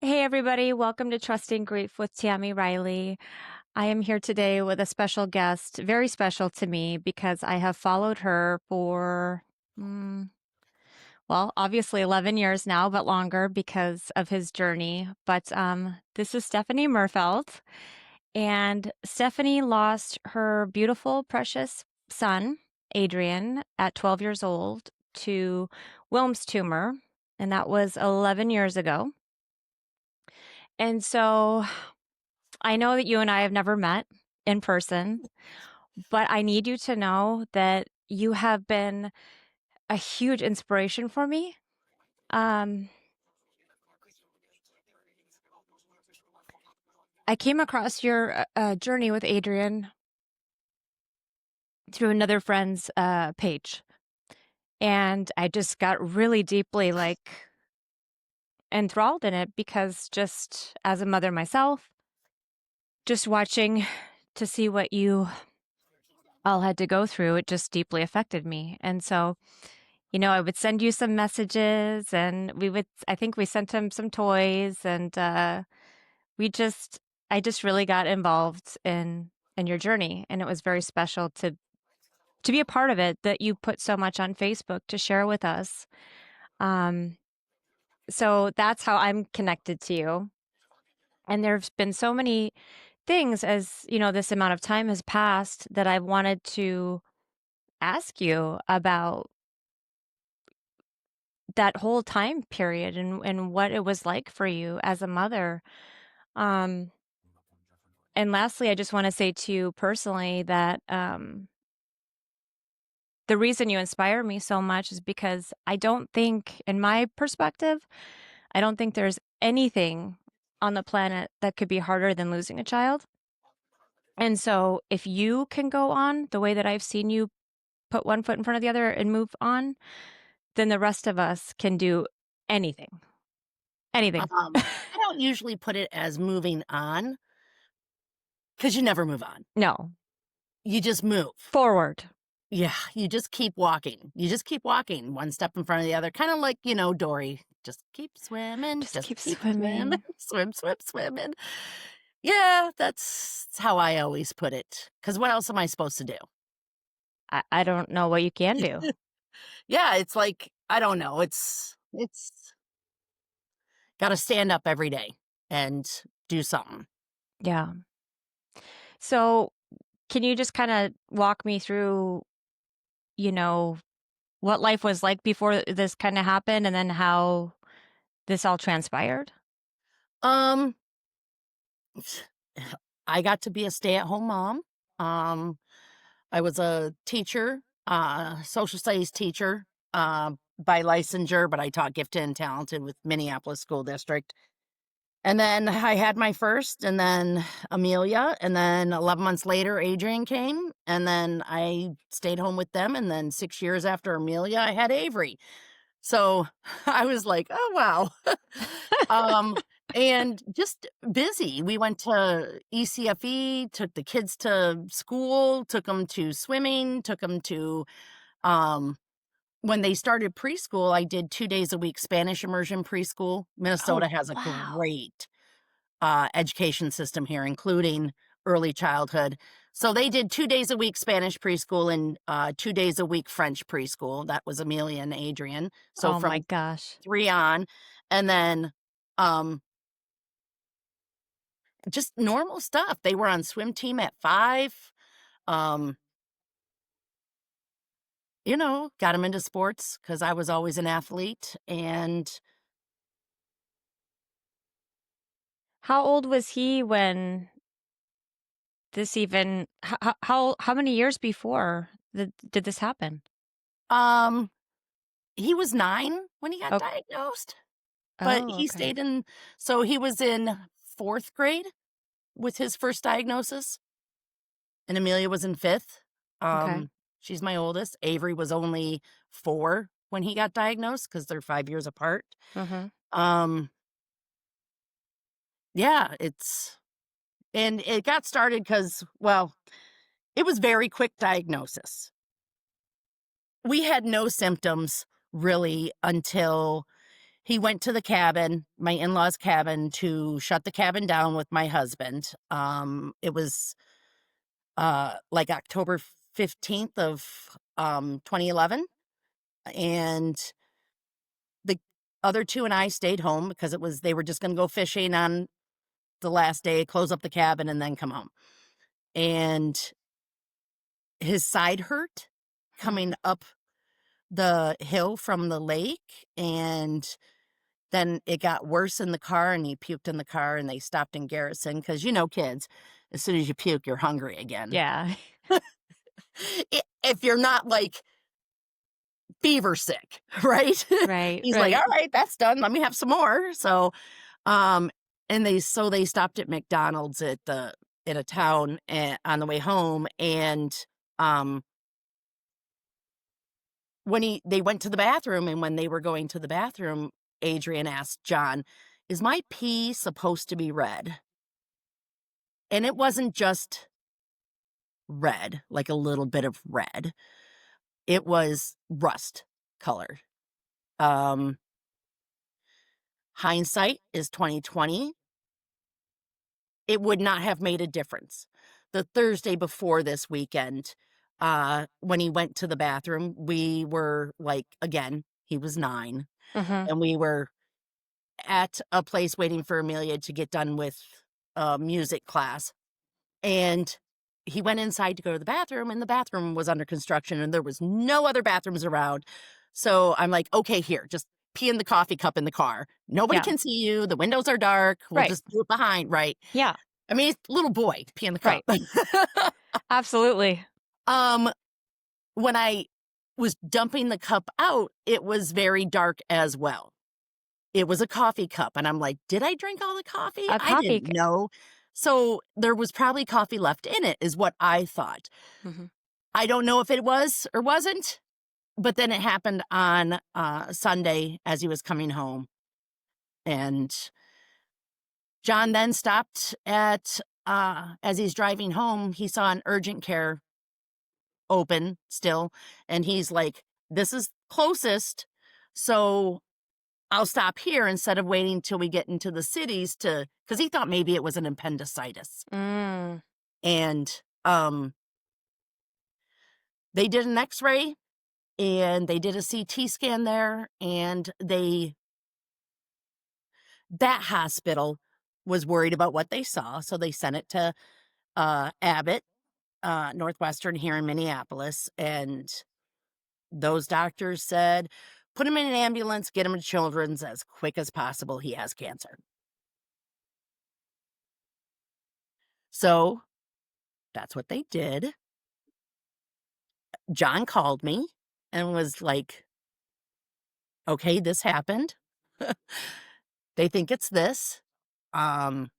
Hey, everybody. Welcome to Trusting Grief with Tami Reilly. I am here today with a special guest, very special to me because I have followed her for, mm, well, obviously 11 years now, but longer because of his journey. But this is Stephanie Murfeld. And Stephanie lost her beautiful, precious son, Adrian, at 12 years old to Wilms tumor. And that was 11 years ago. And so I know that you and I have never met in person, but I need you to know that you have been a huge inspiration for me. Um, I came across your journey with Adrian through another friend's page, and I just got really deeply enthralled in it because just as a mother myself, just watching to see what you all had to go through, it just deeply affected me. And so I would send you some messages and I think we sent him some toys and we just, I just really got involved in your journey. And it was very special to be a part of it, that you put so much on Facebook to share with us. Um, so that's how I'm connected to you. And there's been so many things as, this amount of time has passed that I've wanted to ask you about that whole time period and what it was like for you as a mother. Um, and lastly, I just want to say to you personally that the reason you inspire me so much is because I don't think, in my perspective, I don't think there's anything on the planet that could be harder than losing a child. And so if you can go on the way that I've seen you put one foot in front of the other and move on, then the rest of us can do anything. Anything. I don't usually put it as moving on because you never move on. No. You just move. Forward. Yeah, you just keep walking. You just keep walking one step in front of the other, kind of like, Dory. Just keep swimming, Just just keep keep swimming, swimming. swim, swim, swimming. Yeah, that's how I always put it. Because what else am I supposed to do? I don't know what you can do. Yeah, it's like, I don't know. It's got to stand up every day and do something. Yeah. So, can you just kind of walk me through, you know, what life was like before this kind of happened and then how this all transpired? Um, I got to be a stay-at-home mom. Um, I was a teacher, social studies teacher, by licensure, but I taught gifted and talented with Minneapolis School District. And then I had my first, and then Amelia, and then 11 months later, Adrian came, and then I stayed home with them. And then 6 years after Amelia, I had Avery. So I was like, oh, wow. um, and just busy. We went to ECFE, took the kids to school, took them to swimming, took them to, um, when they started preschool, I did 2 days a week Spanish immersion preschool. Oh, Minnesota has a wow. great education system here, including early childhood. So they did 2 days a week Spanish preschool and 2 days a week French preschool. That was Amelia and Adrian. So Oh my from gosh. 3 on, and then um, just normal stuff. They were on swim team at 5. Um, got them into sports because I was always an athlete. And How old was he when this even how many years before did this happen? um, he was 9 when he got Oh, diagnosed, but oh, he okay. stayed in, so he was in 4th grade with his first diagnosis, and Amelia was in 5th. Okay. She's my oldest. Avery was only 4 when he got diagnosed because 'cause they're 5 years apart. Mhm. Um, yeah, and it got started because, well, it was very quick diagnosis. We had no symptoms really until he went to the cabin, my in-laws' cabin, to shut the cabin down with my husband. It was, like October 15th of, 2011, and the other 2 and I stayed home because they were just gonna go fishing on the last day, close up the cabin, and then come home. And his side hurt coming Mhm. up the hill from the lake, and then it got worse in the car, and he puked in the car, and they stopped in Garrison because kids, as soon as you puke, you're hungry again. Yeah. If you're not, like, fever sick, right? Right, He's like, right. "Alright, that's done, let me have some more." So, um, they stopped at McDonald's at a town, on the way home, and, um, they went to the bathroom, and when they were going to the bathroom, Adrian asked John, "Is my pee supposed to be red?" And it wasn't just red, like a little bit of red. It was rust color. Um, Hindsight is 2020. It would not have made a difference. The Thursday before this weekend, when he went to the bathroom, we were like, again, he was 9, Mhm. and we were at a place waiting for Amelia to get done with music class. And he went inside to go to the bathroom, and the bathroom was under construction, and there was no other bathrooms around. So I'm like, okay, here, just pee in the coffee cup in the car. Nobody Yeah. can see you. The windows are dark. We'll Right. just do it behind, right? Yeah. I mean, it's little boy, pee in the cup. Right. Absolutely. um, when I was dumping the cup out, it was very dark as well. It was a coffee cup, and I'm like, "Did I drink all the coffee? A I coffee didn't c know." So, there was probably coffee left in it is what I thought. Mhm. I don't know if it was or wasn't, but then it happened on, Sunday as he was coming home, and John then stopped at, as he's driving home, he saw an urgent care open still, and he's like, "This is closest, so I'll stop here instead of waiting till we get into the cities to," because he thought maybe it was an appendicitis. Mm. And, they did an X-ray, and they did a CT scan there, and that hospital was worried about what they saw, so they sent it to, Abbott, Northwestern here in Minneapolis, and those doctors said, "Put him in an ambulance, get him to Children's as quick as possible, he has cancer." So, that's what they did. John called me and was like, "Okay, this happened. They think it's this." Um,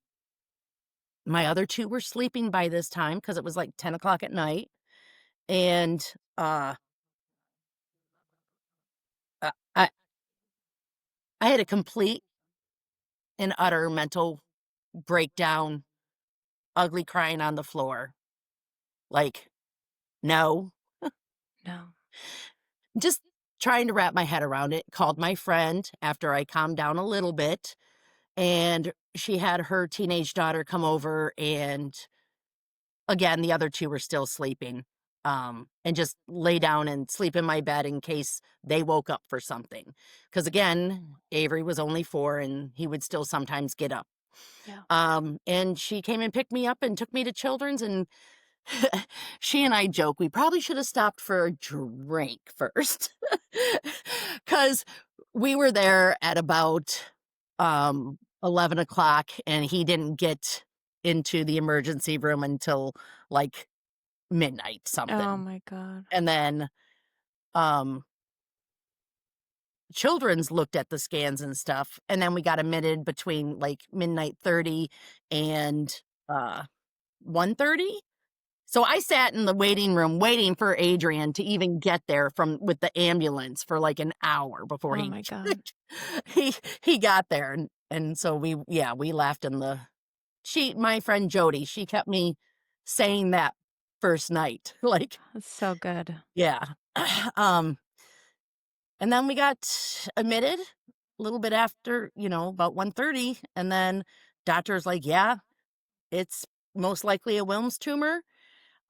my other 2 were sleeping by this time because it was like 10 o'clock at night, and, uh, uh, I I had a complete and utter mental breakdown, ugly crying on the floor, like, "No." No. Just trying to wrap my head around it, called my friend after I calmed down a little bit, and she had her teenage daughter come over, and again, the other 2 were still sleeping, and just lay down and sleep in my bed in case they woke up for something. Because again, Avery was only 4, and he would still sometimes get up. Yeah. And she came and picked me up and took me to Children's, and she and I joke, we probably should have stopped for a drink first, because we were there at about, 11 o'clock, and he didn't get into the emergency room until, like, midnight Oh something. my god. And then, um, Children's looked at the scans and stuff, and then we got admitted between, like, midnight 30 and, 1:30? So I sat in the waiting room waiting for Adrian to even get there from with the ambulance for, like, an hour before Oh he my god. he he got there, and so we laughed in the my friend Jody, she kept me saying that first night, like, That's so good. yeah. Um, and then we got admitted, a little bit after, about 1:30, and then doctor's like, "Yeah, it's most likely a Wilms tumor.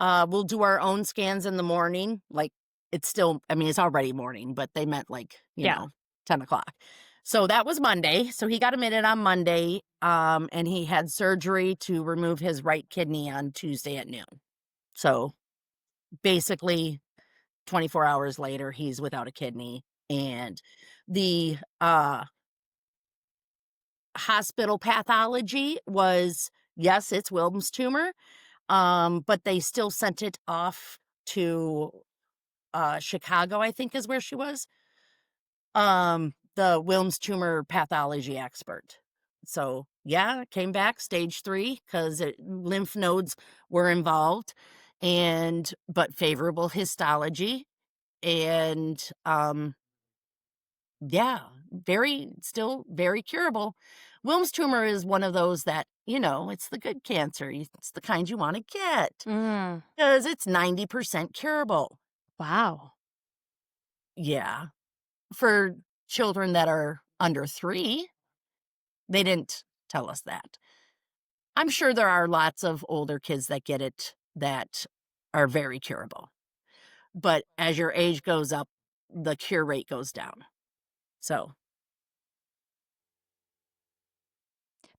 We'll do our own scans in the morning." Like, it's still, I mean, it's already morning, but they meant like, Yeah. 10 o'clock. So that was Monday. So he got admitted on Monday, and he had surgery to remove his right kidney on Tuesday at noon. So basically, 24 hours later, he's without a kidney. And the hospital pathology was, yes, it's Wilms tumor, but they still sent it off to Chicago, I think is where she was, the Wilms tumor pathology expert. So yeah, it came back stage 3 because lymph nodes were involved, and but favorable histology, and yeah, still very curable. Wilms tumor is one of those that, it's the good cancer. It's the kind you want to get Mm. because it's 90% curable. Wow. Yeah. For children that are under 3, they didn't tell us that. I'm sure there are lots of older kids that get it that are very curable. But as your age goes up, the cure rate goes down. So,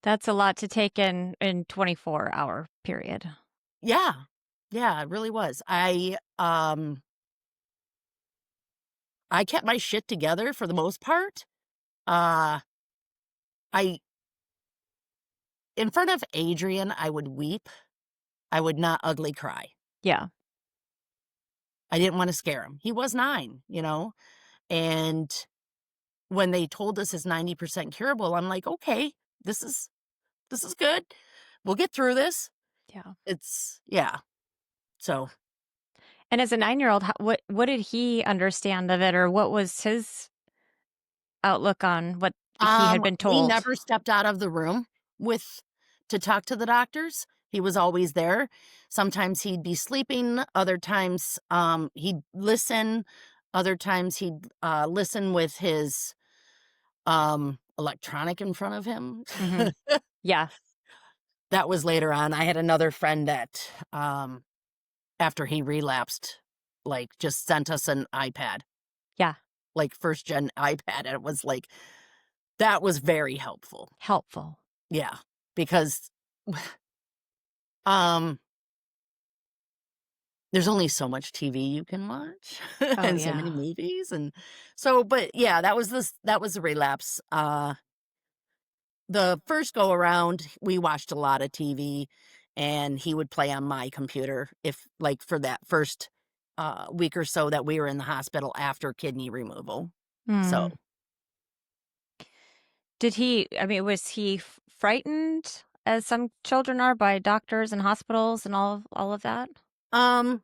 That's a lot to take in 24-hour period. yeah. Yeah, it really was. I kept my shit together for the most part. Uh I In front of Adrian, I would weep. I would not ugly cry. Yeah. I didn't want to scare him. He was 9. And when they told us it's 90% curable, I'm like, "Okay, this is good. We'll get through this." Yeah. Yeah. So, And as a 9-year-old, what did he understand of it, or what was his outlook on what he had been we told? never stepped out of the room with to talk to the doctors. He was always there. Sometimes he'd be sleeping, other times he'd listen, other times he'd listen with his electronic in front of him. Mhm. Yeah. That was later on. I had another friend that after he relapsed, like, just sent us an iPad, Yeah. like, 1st gen iPad, and it was like that was very helpful. Helpful. Yeah, because, um, there's only so much TV you can watch Oh, and so many yeah. movies, and so but, yeah, that was a relapse. The first go around, we watched a lot of TV, and he would play on my computer if like, for that first, week or so that we were in the hospital after kidney removal. So, Mm. Was he frightened, as some children are, by doctors and hospitals and all of that? um,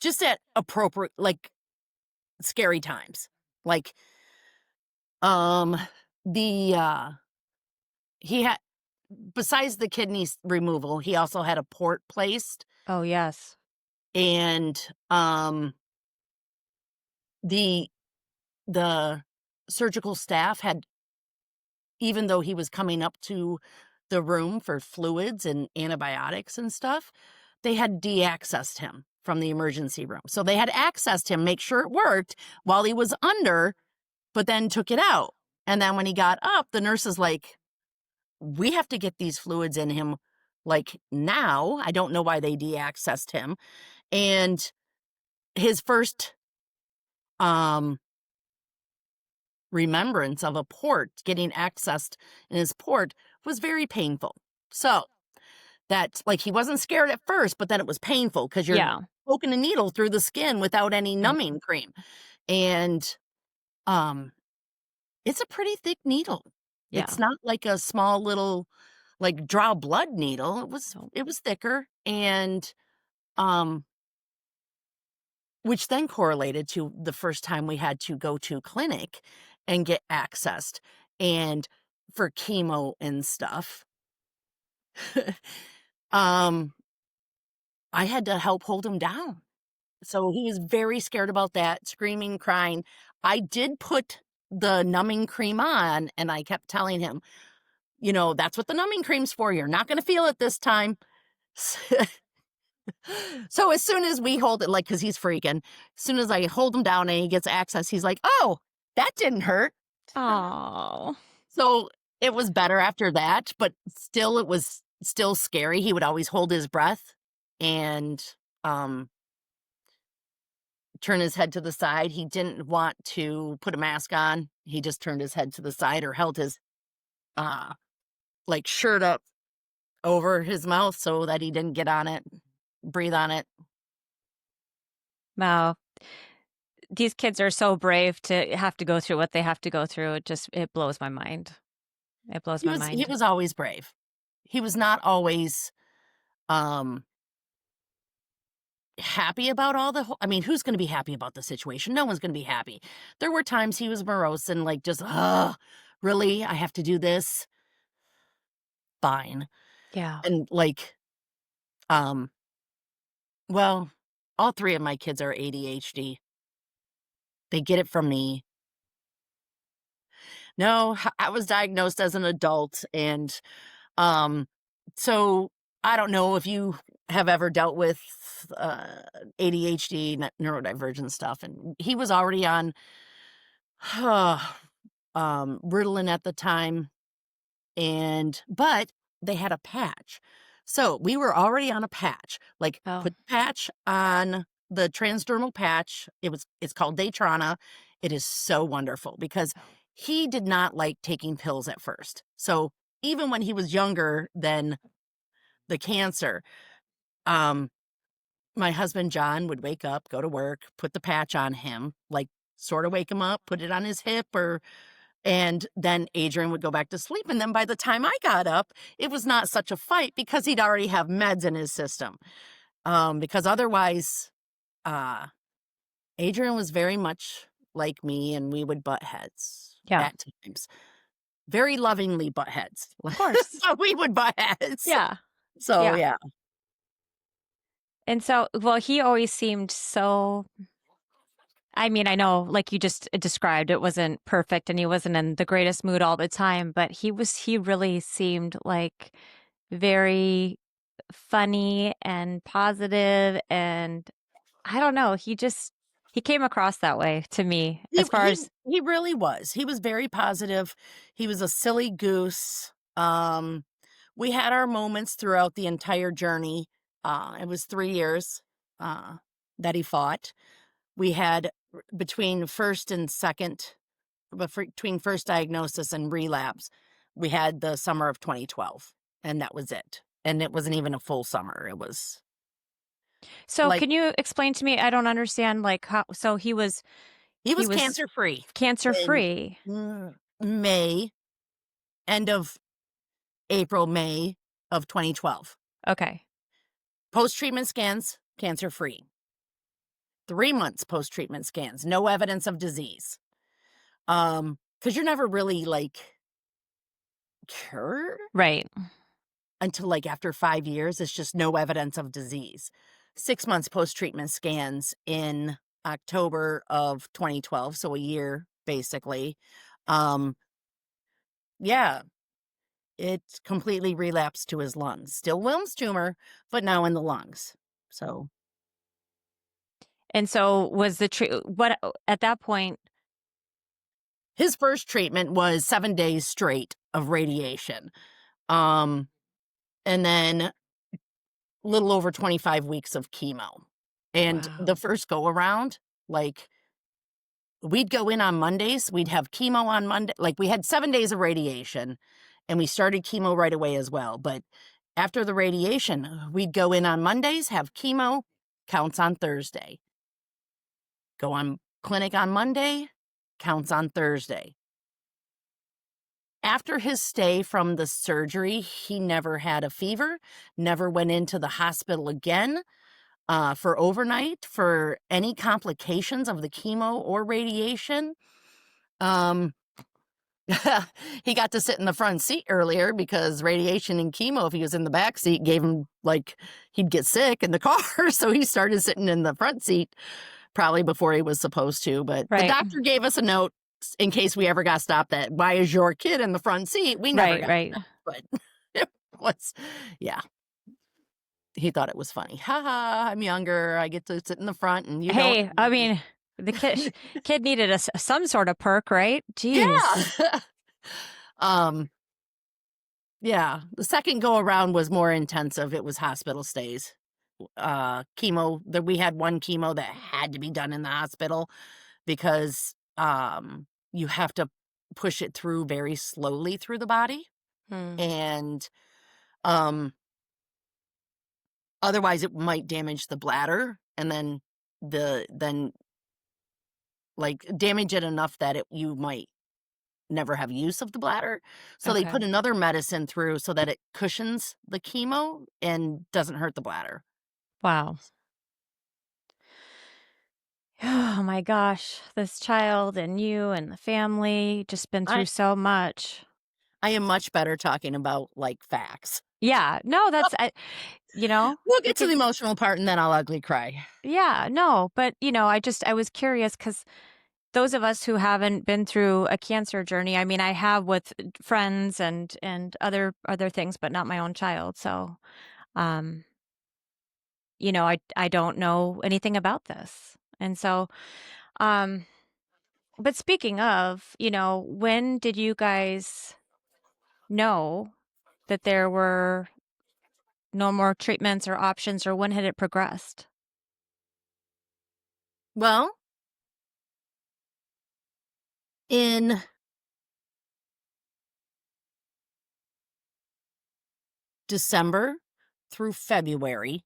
just at appropriate, like, scary times. Like, um, the, he had besides the kidneys removal, he also had a port placed, Oh, yes. and, the the surgical staff had, even though he was coming up to the room for fluids and antibiotics and stuff, they had de-accessed him from the emergency room. So they had accessed him, make sure it worked while he was under, but then took it out. And then when he got up, the nurse is like, "We have to get these fluids in him like now." I don't know why they de-accessed him. And his first um remembrance of a port getting accessed in his port was very painful. So that, like, he wasn't scared at first, but then it was painful because you're Yeah. poking a needle through the skin without any Right. numbing cream. And um it's a pretty thick needle. It's Yeah. not like a small little, like, draw blood needle. It was No. it was thicker, and um which then correlated to the first time we had to go to clinic and get accessed and for chemo and stuff. um I had to help hold him down So he was very scared about that, screaming, crying. I did put the numbing cream on, and I kept telling him, that's what the numbing cream's for. You're not going to feel it this time. So as soon as we hold it, like, because he's freaking, as soon as I hold him down and he gets access, he's like, oh, that didn't hurt. Oh, So it was better after that, but still, it was still scary. He would always hold his breath and um, turn his head to the side. He didn't want to put a mask on. He just turned his head to the side or held his uh, like shirt up over his mouth so that he didn't get on it, breathe on it. wow. These kids are so brave to have to go through what they have to go through. It blows my mind. It blows my He mind. was always brave. He was not always um happy about I mean, who's going to be happy about the situation? No one's going to be happy. There were times he was morose and like just, really? I have to do this? Fine. Yeah. And like, um, well, all three of my kids are ADHD. They get it from me. No, I was diagnosed as an adult, and um, so I don't know if you have ever dealt with uh, ADHD, neurodivergent stuff, and he was already on Ritalin at the time, but they had a patch. So we were already on a patch. Like, Oh, put the patch on the transdermal patch. It's called Daytrana. It is so wonderful because oh, he did not like taking pills at first. So even when he was younger than the cancer, um, my husband John would wake up, go to work, put the patch on him, like sort of wake him up, put it on his hip and then Adrian would go back to sleep. And then by the time I got up, it was not such a fight because he'd already have meds in his system. Because otherwise, uh, Adrian was very much like me and we would butt heads yeah. at times. Very lovingly butt heads. Of course. But we would butt heads. Yeah. So Yeah. yeah. And so, well, he always seemed so, I mean, I know, like you just described, it wasn't perfect and he wasn't in the greatest mood all the time, but he really seemed like very funny and positive, and I don't know, he came across that way to me He as far he as he really was. He was very positive. He was a silly goose. We had our moments throughout the entire journey. It was 3 years uh, that he fought. We had between first and second, between first diagnosis and relapse, we had the summer of 2012, and that was it. And it wasn't even a full summer. It was so like can you explain to me, I don't understand, like, how so he he was was cancer free cancer in free. May, end of April, May of 2012. Okay. Post-treatment scans, cancer-free. 3 months post-treatment scans, no evidence of disease. Because you're never really, like, cured Right. until, like, after 5 years, it's just no evidence of disease. 6 months post-treatment scans in October of 2012, so a year, basically. Um, yeah, it completely relapsed to his lungs. Still Wilms tumor, but now in the lungs. So And so was the what at that point, his first treatment was 7 days straight of radiation. Um, and then a little over 25 weeks of chemo. And wow. the first go around, like, we'd go in on Mondays, we'd have chemo on Monday. Like, we had 7 days of radiation and we started chemo right away as well. But after the radiation, we'd go in on Mondays, have chemo, counts on Thursday. Go on clinic on Monday, counts on Thursday. After his stay from the surgery, he never had a fever, never went into the hospital again for overnight for any complications of the chemo or radiation. Um, He got to sit in the front seat earlier because radiation and chemo, if he was in the back seat, gave him like he'd get sick in the car. So he started sitting in the front seat probably before he was supposed to. But the Right. doctor gave us a note in case we ever got stopped that why is your kid in the front seat? We never Right, got right. stopped, but it was, yeah, he thought it was funny. Ha ha, I'm younger. I get to sit in the front and you don't. Hey, I mean, the kid needed some sort of perk, right? Jeez. Yeah. um, Yeah, the second go around was more intensive, it was hospital stays. Chemo that we had one chemo that had to be done in the hospital because, you have to push it through very slowly through the body, Hmm. and, um, otherwise it might damage the bladder, and then, like, damage it enough that you might never have use of the bladder. So they put Okay. another medicine through so that it cushions the chemo and doesn't hurt the bladder. Wow. Oh my gosh, this child and you and the family just been through I so much. I am much better talking about, like, facts. Yeah, no, that's you know, We'll we get to the could emotional part and then I'll ugly cry. yeah, no, but I was curious cuz those of us who haven't been through a cancer journey, I mean, I have with friends and other things, but not my own child. So, um, I don't know anything about this. And so, um, but speaking of, when did you guys know that there were no more treatments or options, or when had it progressed? Well, in December through February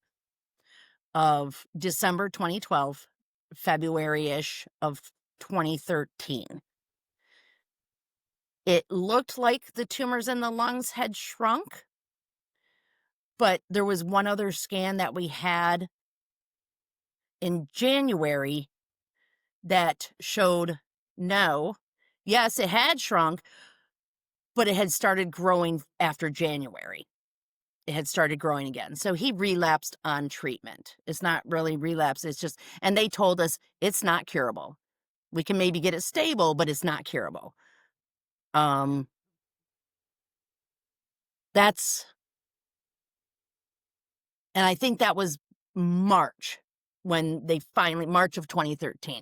of December 2012, February-ish of 2013, it looked like the tumors in the lungs had shrunk, but there was one other scan that we had in January that showed no. Yes, it had shrunk, but it had started growing after January. It had started growing again. So he relapsed on treatment. It's not really relapse. It's just, and they told us it's not curable. We can maybe get it stable, but it's not curable. Um, that's, and I think that was March March of 2013,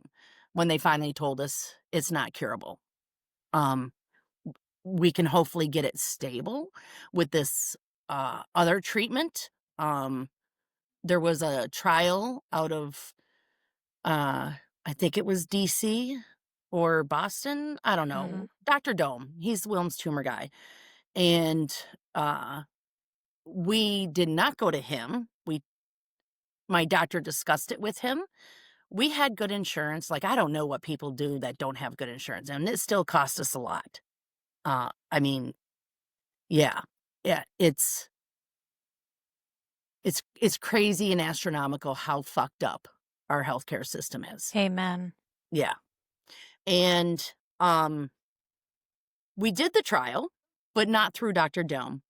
when they finally told us it's not curable. Um, we can hopefully get it stable with this other treatment. Um, there was a trial out of I think it was DC or Boston. I don't Hmm. know. Dr. Dome. He's the Wilms tumor guy. And uh we did not go to him. My doctor discussed it with him. We had good insurance. Like, I don't know what people do that don't have good insurance, and it still cost us a lot. I mean, yeah. Yeah, it's crazy and astronomical how fucked up our healthcare system is. Amen. Yeah. And we did the trial, but not through Dr. Dome.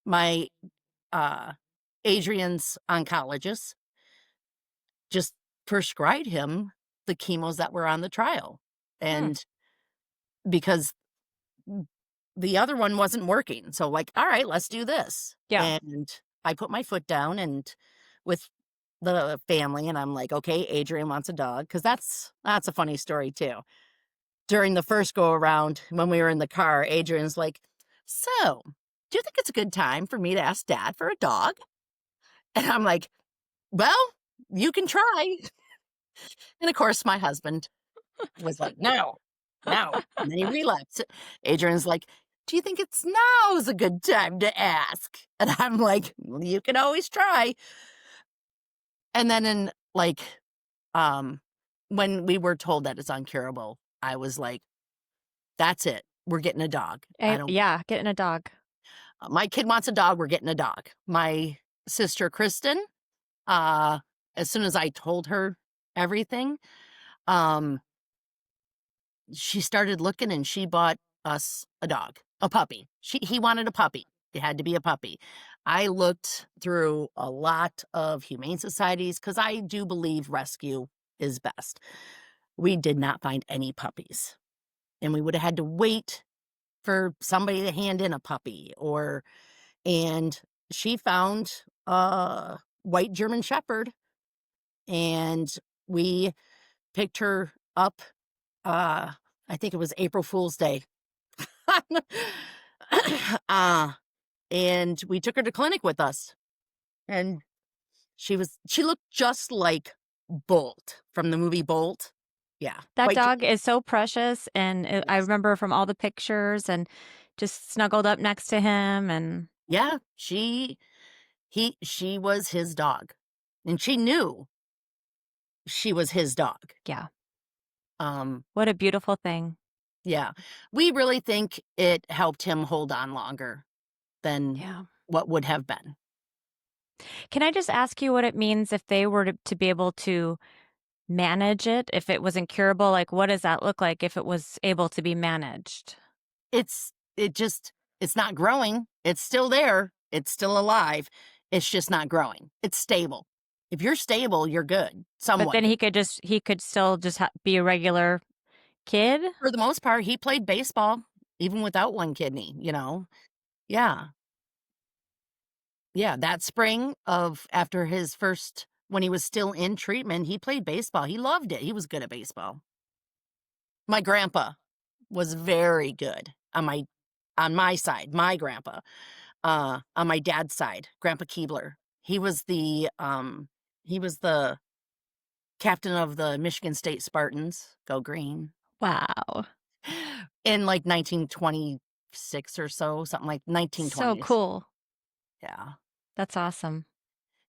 My uh Adrian's oncologist just prescribed him the chemos that were on the trial. Hmm. And because the other one wasn't working. So, like, all right, let's do this. Yeah. And I put my foot down and with the family, and I'm like, okay, Adrian wants a dog. Cause that's a funny story too. During the first go around when we were in the car, Adrian's like, so do you think it's a good time for me to ask dad for a dog? And I'm like, well, you can try. And of course, my husband was like, no, no. And then he relapsed. Adrian's like, do you think it's now's a good time to ask? And I'm like, well, you can always try. And then um, when we were told that it's uncurable, I was like, that's it. We're getting a dog. I don't, Yeah, getting a dog. my kid wants a dog. We're getting a dog. My sister, Kristen, uh, as soon as I told her everything, um, she started looking and she bought us a dog, a puppy. He wanted a puppy. It had to be a puppy. I looked through a lot of humane societies because I do believe rescue is best. We did not find any puppies, and we would have had to wait for somebody to hand in a puppy and she found a white German Shepherd, and we picked her up, I think it was April Fool's Day. uh, and we took her to clinic with us, and she looked just like Bolt from the movie Bolt. Yeah, That white. dog is so precious, and I Yes. remember from all the pictures and just snuggled up next to him, and Yeah, she was his dog, and she knew she was his dog. yeah, Um, what a beautiful thing. yeah, we really think it helped him hold on longer than Yeah. what would have been. Can I just ask you what it means if they were to be able to manage it, if it was incurable? Like, what does that look like if it was able to be managed? It's not growing. It's still there. It's still alive. It's just not growing. It's stable. If you're stable, you're good. But Somewhat then good. he could still just be a regular kid? For the most part, he played baseball even without one kidney, you know? Yeah. Yeah, that spring of after his first when he was still in treatment, he played baseball. He loved it. He was good at baseball. My grandpa was very good on my side, my grandpa. On my dad's side, Grandpa Keebler. He was the captain of the Michigan State Spartans, go green, Wow. in, like, 1926 or so, something like So 1920s. cool. Yeah. That's awesome.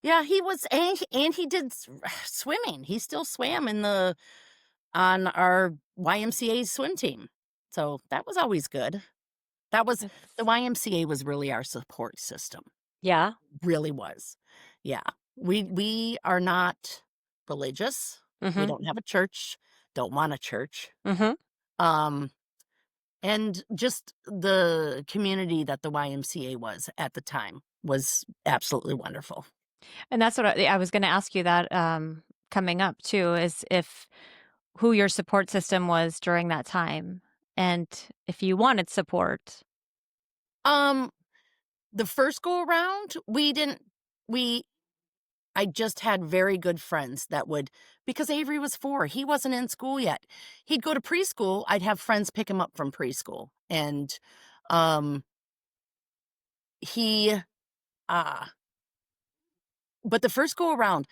Yeah, he was and he did swimming. He still swam on our YMCA swim team. So, that was always good. The That's YMCA was really our support system. yeah. Really was. Yeah. We are not religious. We Mhm. don't have a church, don't want a church. Mhm. Um, and just the community that the YMCA was at the time was absolutely wonderful. And that's what I was gonna ask you that, coming up too, is if who your support system was during that time, and if you wanted support. Um, the first go around, we didn't we I just had very good friends that would because Avery was 4, he wasn't in school yet. He'd go to preschool, I'd have friends pick him up from preschool, and, um, he, uh but the first go around,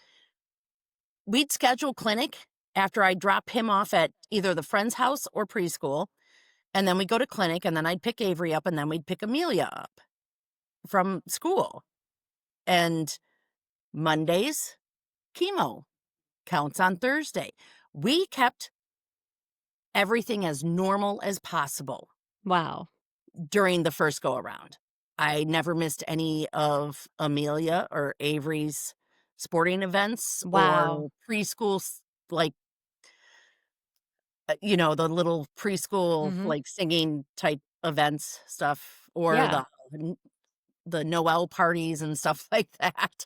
we'd schedule clinic after I'd drop him off at either the friend's house or preschool, and then we'd go to clinic, and then I'd pick Avery up, and then we'd pick Amelia up from school, and Mondays, chemo, counts on Thursday. We kept everything as normal as possible Wow. during the first go around. I never missed any of Amelia or Avery's sporting events or Wow. preschool, like, the little preschool, Mhm. like, singing type events stuff or Yeah. the Noel parties and stuff like that.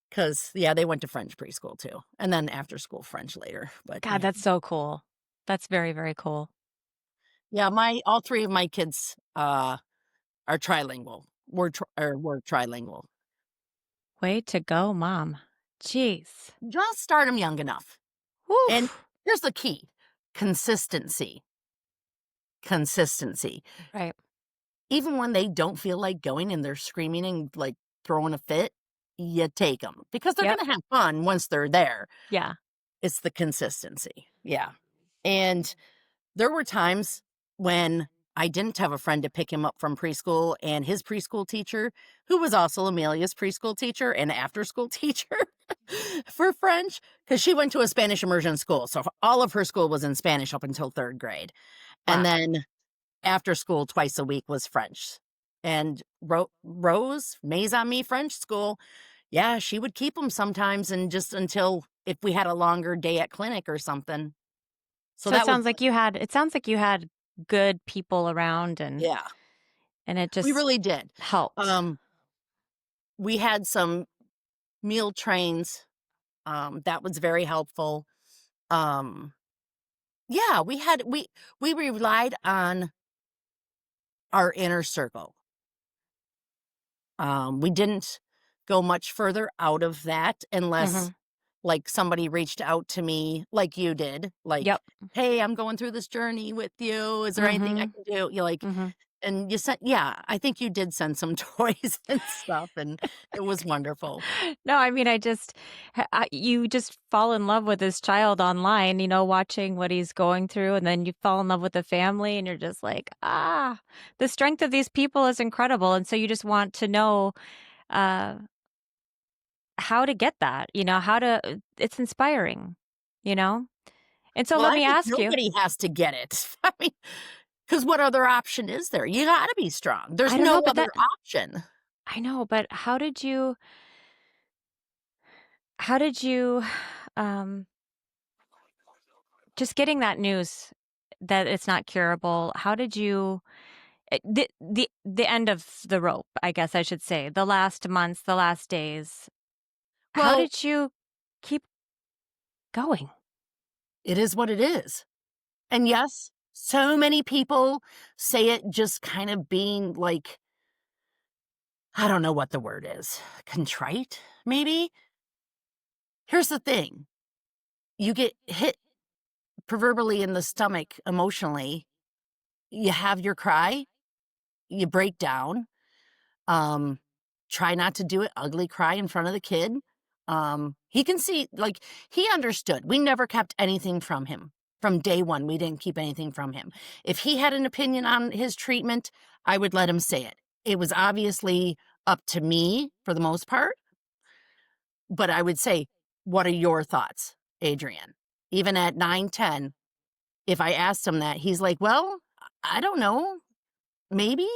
Because yeah, they went to French preschool too, and then after school French later, but God, yeah. that's so cool. That's very, very cool. Yeah, my all 3 of my kids, are trilingual. Were trilingual. Way to go, mom. Jeez. Just start them young enough, and Woof. here's the key: consistency. Consistency. Right. Even when they don't feel like going and they're screaming and, like, throwing a fit, you take them because they're Yep. gonna have fun once they're there. Yeah. It's the consistency. Yeah, and there were times when I didn't have a friend to pick him up from preschool, and his preschool teacher, who was also Amelia's preschool teacher and after school teacher for French, because she went to a Spanish immersion school, so all of her school was in Spanish up until 3rd grade, and Wow. then after school twice a week was French. And Rose, Maze on Me French school, yeah, she would keep them sometimes and just until if we had a longer day at clinic or something. So So that was it sounds like you had good people around, Yeah, and it we just really did. helped. Um, we had some meal trains, that was very helpful. Um, yeah, we relied on our inner circle. We didn't go much further out of that unless, Mhm. like, somebody reached out to me like you did, like, Yep. "Hey, I'm going through this journey with you. Is there anything I Mhm. can do?" You like, Mhm. and you sent, yeah, I think you did send some toys and stuff, and it was wonderful. No, I mean, you just fall in love with this child online, watching what he's going through, and then you fall in love with the family, and you're just like, "Ah, the strength of these people is incredible," and so you just want to know, uh, how to get that, how to it's inspiring, you know? And so Well, let I me think ask you nobody has to get it. I mean, because what other option is there? You gotta be strong. There's I don't know, no but other that option. I know, but how did you, um just getting that news that it's not curable, how did you the end of the rope, I guess I should say, the last months, the last days, how Well, did you keep going? it is what it is. And yes, so many people say it just kind of being like, I don't know what the word is, contrite, maybe? Here's the thing, you get hit proverbially in the stomach emotionally, you have your cry, you break down, um, try not to do it, ugly cry in front of the kid. He can see, like, he understood. We never kept anything from him. From day one, we didn't keep anything from him. If he had an opinion on his treatment, I would let him say it. It was obviously up to me for the most part, but I would say, "What are your thoughts, Adrian?" Even at 9, 10, if I asked him that, he's like, "Well, I don't know, maybe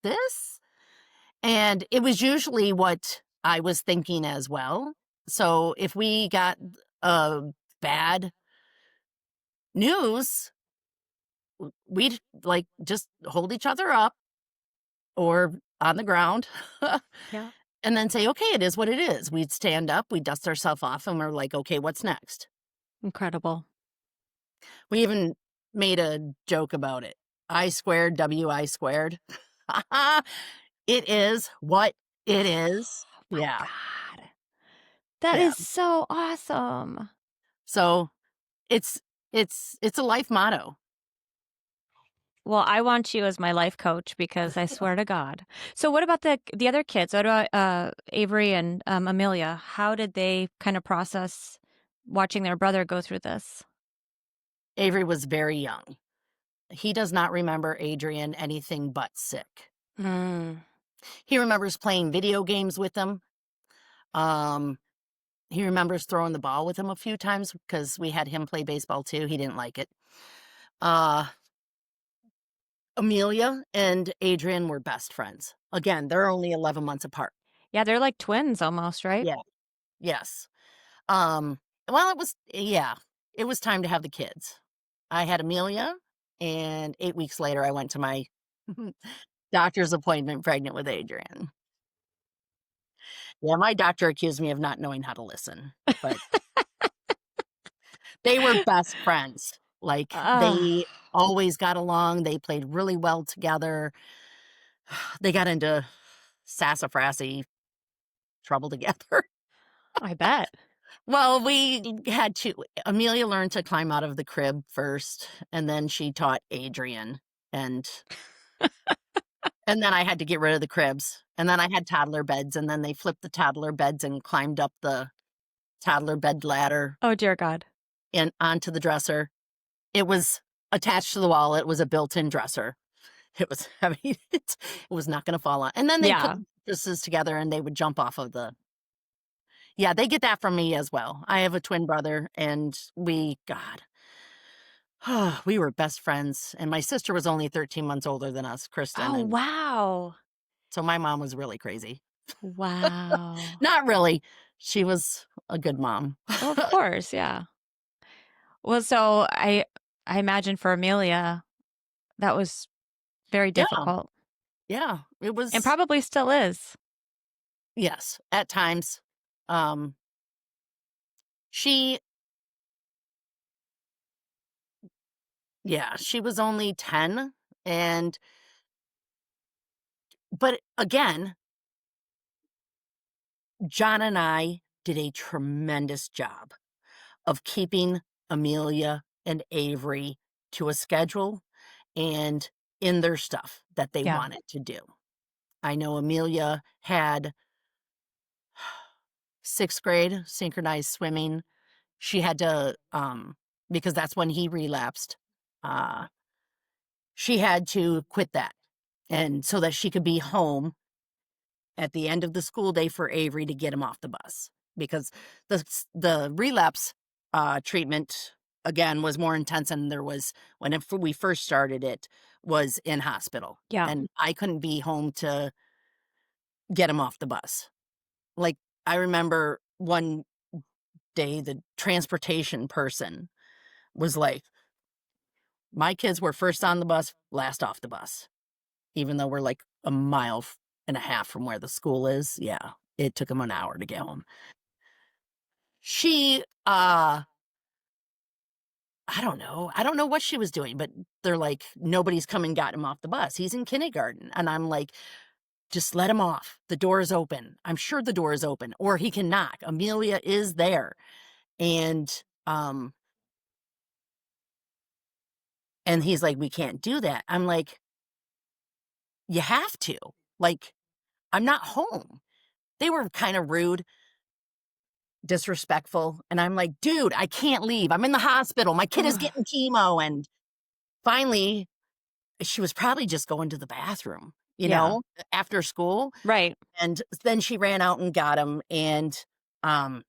this?" And it was usually what I was thinking as well. So if we got bad news, we'd like just hold each other up or on the ground Yeah. and then say, okay, it is what it is. We'd stand up, we'd dust ourselves off, and we're like, okay, what's next? Incredible. We even made a joke about it. I squared, WI squared. It is what it is. Oh my Yeah. god. That Yeah. is so awesome. So it's a life motto. Well, I want you as my life coach because I swear to God. So what about the other kids? What about, Avery and, Amelia? How did they kinda process watching their brother go through this? Avery was very young. He does not remember Adrian anything but sick. Mm. He remembers playing video games with him. Um, he remembers throwing the ball with him a few times because we had him play baseball too. He didn't like it. Uh, Amelia and Adrian were best friends. Again, they're only 11 months apart. Yeah, they're like twins almost, right? Yeah. Yes. Um, well, yeah, it was time to have the kids. I had Amelia, and 8 weeks later, I went to my doctor's appointment pregnant with Adrian. Yeah, my doctor accused me of not knowing how to listen, but they were best friends. Like, Ugh, they always got along, they played really well together. They got into sassafrassy trouble together. I bet. Well, we had to Amelia learned to climb out of the crib first, and then she taught Adrian, and and then I had to get rid of the cribs, and then I had toddler beds, and then they flipped the toddler beds and climbed up the toddler bed ladder Oh, dear God. and onto the dresser. It was attached to the wall, it was a built-in dresser. It was I mean, it was not gonna fall on, and then they put Yeah. the mattresses together and they would jump off of the yeah, they get that from me as well. I have a twin brother, and God, we were best friends, and my sister was only 13 months older than us, Kristen, Oh, and wow. so my mom was really crazy. Wow. Not really. She was a good mom. Well, of course, yeah. Well, so I imagine for Amelia, That was very Yeah, difficult yeah, it and was. probably still is. Yes, at times. Um, she Yeah, she was only 10, and but again, John and I did a tremendous job of keeping Amelia and Avery to a schedule and in their stuff that they Yeah. wanted to do. I know Amelia had 6th grade synchronized swimming. She had to, because that's when he relapsed, uh, she had to quit that, and so that she could be home at the end of the school day for Avery to get him off the bus, because the relapse, treatment, again, was more intense than there was when we first started it, was in hospital, Yeah. and I couldn't be home to get him off the bus. Like, I remember one day, the transportation person was like, "My kids were first on the bus, last off the bus." Even though we're, like, a mile and a half from where the school is, yeah, it took him an hour to get home. She, I don't know what she was doing, but they're like, "Nobody's come and got him off the bus, he's in kindergarten," and I'm like, "Just let him off, the door is open, I'm sure the door is open, or he can knock, Amelia is there," and, um and he's like, "We can't do that." I'm like, "You have to, like, I'm not home." They were kinda rude, disrespectful, and I'm like, "Dude, I can't leave. I'm in the hospital. My kid is Ugh. getting chemo." And finally, she was probably just going to the bathroom, Yeah. after school, Right. and then she ran out and got him, and, um,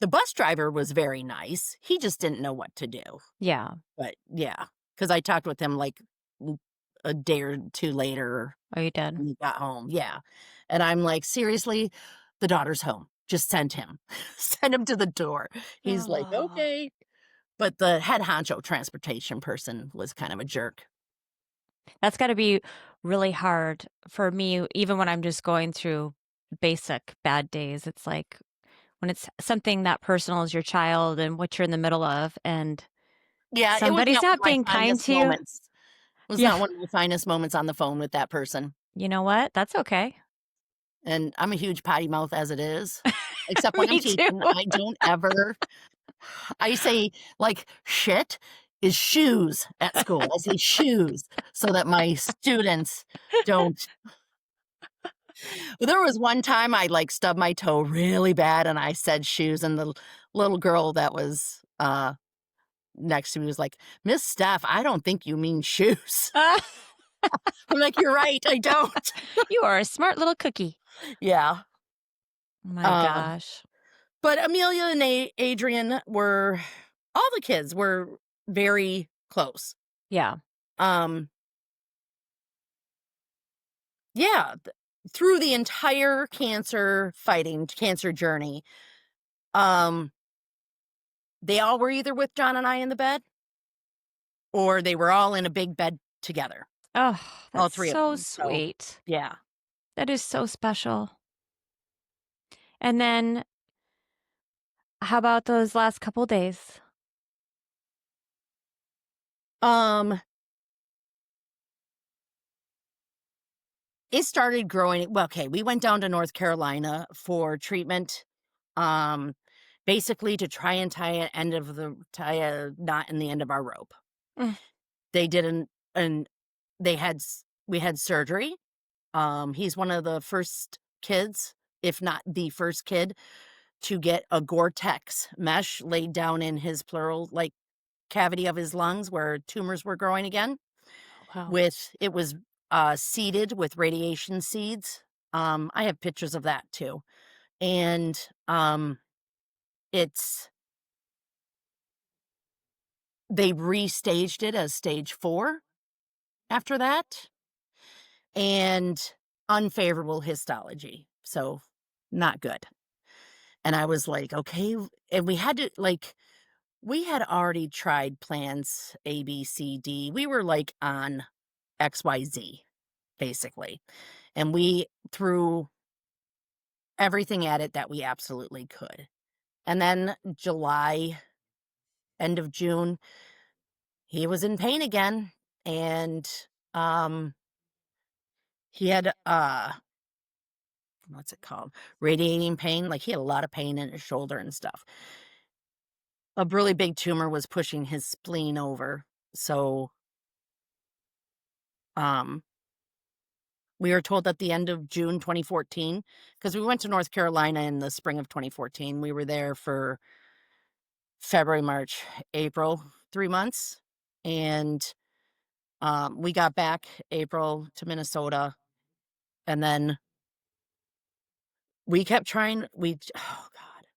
the bus driver was very nice. He just didn't know what to do, Yeah. but yeah, because I talked with him, like, w a day or 2 later Oh, you did? when he got home, yeah, and I'm like, "Seriously? The daughter's home. Just send him. Send him to the door." He's like, Oh. "Okay." But the head honcho transportation person was kind of a jerk. That's gotta be really hard for me, even when I'm just going through basic bad days. It's like when it's something that personal as your child and what you're in the middle of, and Yeah, it was somebody's not one not of my being kind fondest to you. moments. It was Yeah. not one of my finest moments on the phone with that person, You know what? That's okay. and I'm a huge potty mouth as it is, except when I'm Me too. teaching, I don't ever I say, like, "Shit" is shoes at school. I say "shoes" so that my students don't. There was one time I, like, stubbed my toe really bad, and I said "shoes," and the little girl that was, next to me was like, "Miss Steph, I don't think you mean shoes." I'm like, "You're right, I don't." You are a smart little cookie. Yeah, My uh, gosh. but Amelia and Adrian were all the kids were very close. Yeah. Um, yeah, through the entire cancer journey, um, they all were either with John and I in the bed, or they were all in a big bed together, Oh, all that's 3 of so them, so, sweet. yeah. That is so special. And then how about those last couple days? Um, it started growing well, okay, we went down to North Carolina for treatment, um, basically to try and tie a knot in the end of our rope. Mm. They did an they had s we had surgery. He's one of the first kids, if not the first kid, to get a Gore-Tex mesh laid down in his pleural, like, cavity of his lungs where tumors were growing again. Oh, wow. It was, seeded with radiation seeds. I have pictures of that too, and, it's they restaged it as stage 4 after that, and unfavorable histology, so not good. And I was like, "Okay," and we had to, like, We had already tried plans A, B, C, D. We were, like, on XYZ, basically, and we threw everything at it that we absolutely could. And then July, end of June, he was in pain again, and, um, he had, what's it called? Radiating pain, like, he had a lot of pain in his shoulder and stuff. A really big tumor was pushing his spleen over, so, um, we were told at the end of June 2014, because we went to North Carolina in the spring of 2014. We were there for February, March, April, 3 months, and, we got back April to Minnesota, and then we kept trying oh god.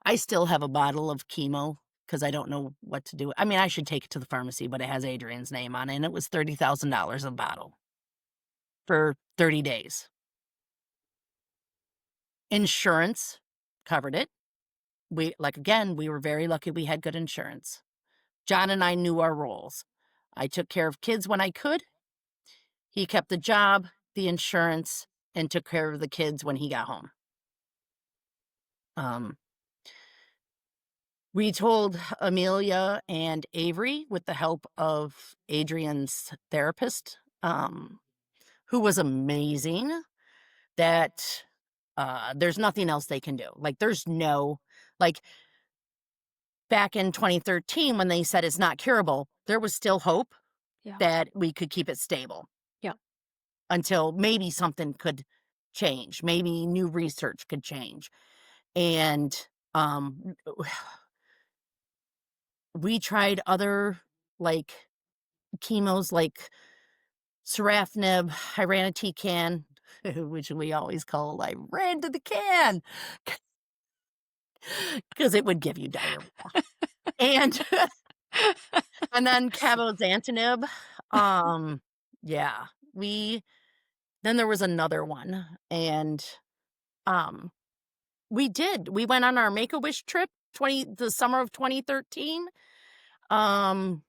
I still have a bottle of chemo because I don't know what to do. I mean, I should take it to the pharmacy, but it has Adrian's name on it, and it was $30,000 a bottle for 30 days. Insurance covered it. Again, we were very lucky we had good insurance. John and I knew our roles. I took care of kids when I could. He kept the job, the insurance, and took care of the kids when he got home. Um, we told Amelia and Avery with the help of Adrian's therapist, who was amazing, that there's nothing else they can do. Like, there's no, like, back in 2013 when they said it's not curable, there was still hope Yeah. that we could keep it stable Yeah. until maybe something could change, maybe new research could change. And um we tried other, like, chemos, like sorafenib, irinotecan, which we always call I ran to the can because it would give you diarrhea. And and then cabozantinib. Yeah, we then there was another one, and um we went on our Make-A-Wish trip, the summer of 2013. Um,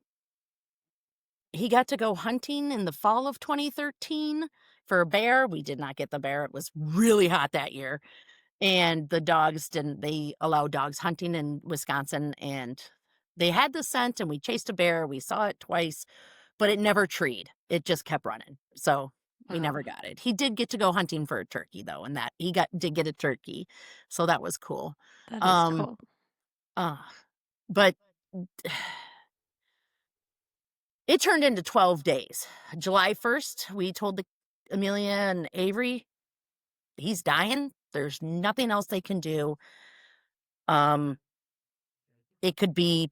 he got to go hunting in the fall of 2013 for a bear. We did not get the bear. It was really hot that year, and the dogs didn't they allow dogs hunting in Wisconsin, and they had the scent, and we chased a bear. We saw it twice, but it never treed. It just kept running. So we Wow. never got it. He did get to go hunting for a turkey though, and that he got did get a turkey. So that was cool. That is Um, cool. uh, but it turned into 12 days. July 1st, we told Amelia and Avery, he's dying. There's nothing else they can do. Um, it could be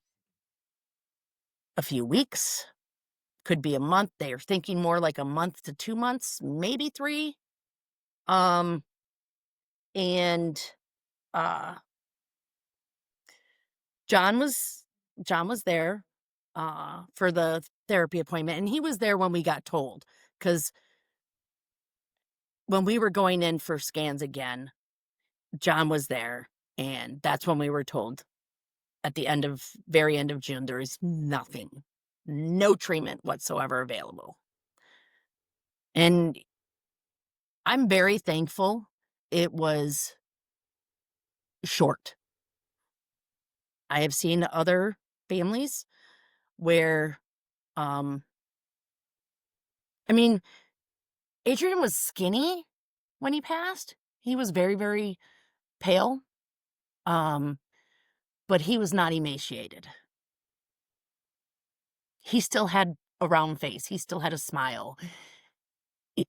a few weeks, could be a month. They are thinking more like a month to 2 months, maybe 3. Um, and uh John was John was there for the therapy appointment, and he was there when we got told, cuz when we were going in for scans again, John was there, and that's when we were told at the very end of June there is nothing, no treatment whatsoever available. And I'm very thankful it was short. I have seen other families where um I mean, Adrian was skinny when he passed. He was very, very pale, um, but he was not emaciated. He still had a round face. He still had a smile. It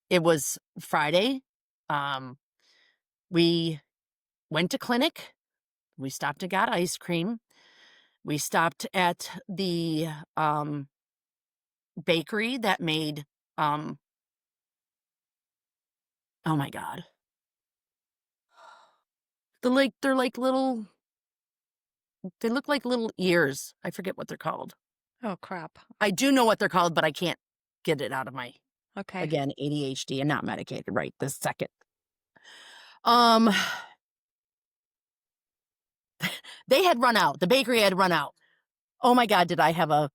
it was Friday. Um, we went to clinic. We stopped and got ice cream. We stopped at the, bakery that made, um oh my god. They're like little they look like little ears. I forget what they're called. Oh, crap. I do know what they're called, but I can't get it out of my, Okay. again, ADHD and not medicated right this second. Um, They had run out. The bakery had run out. Oh my God, did I have a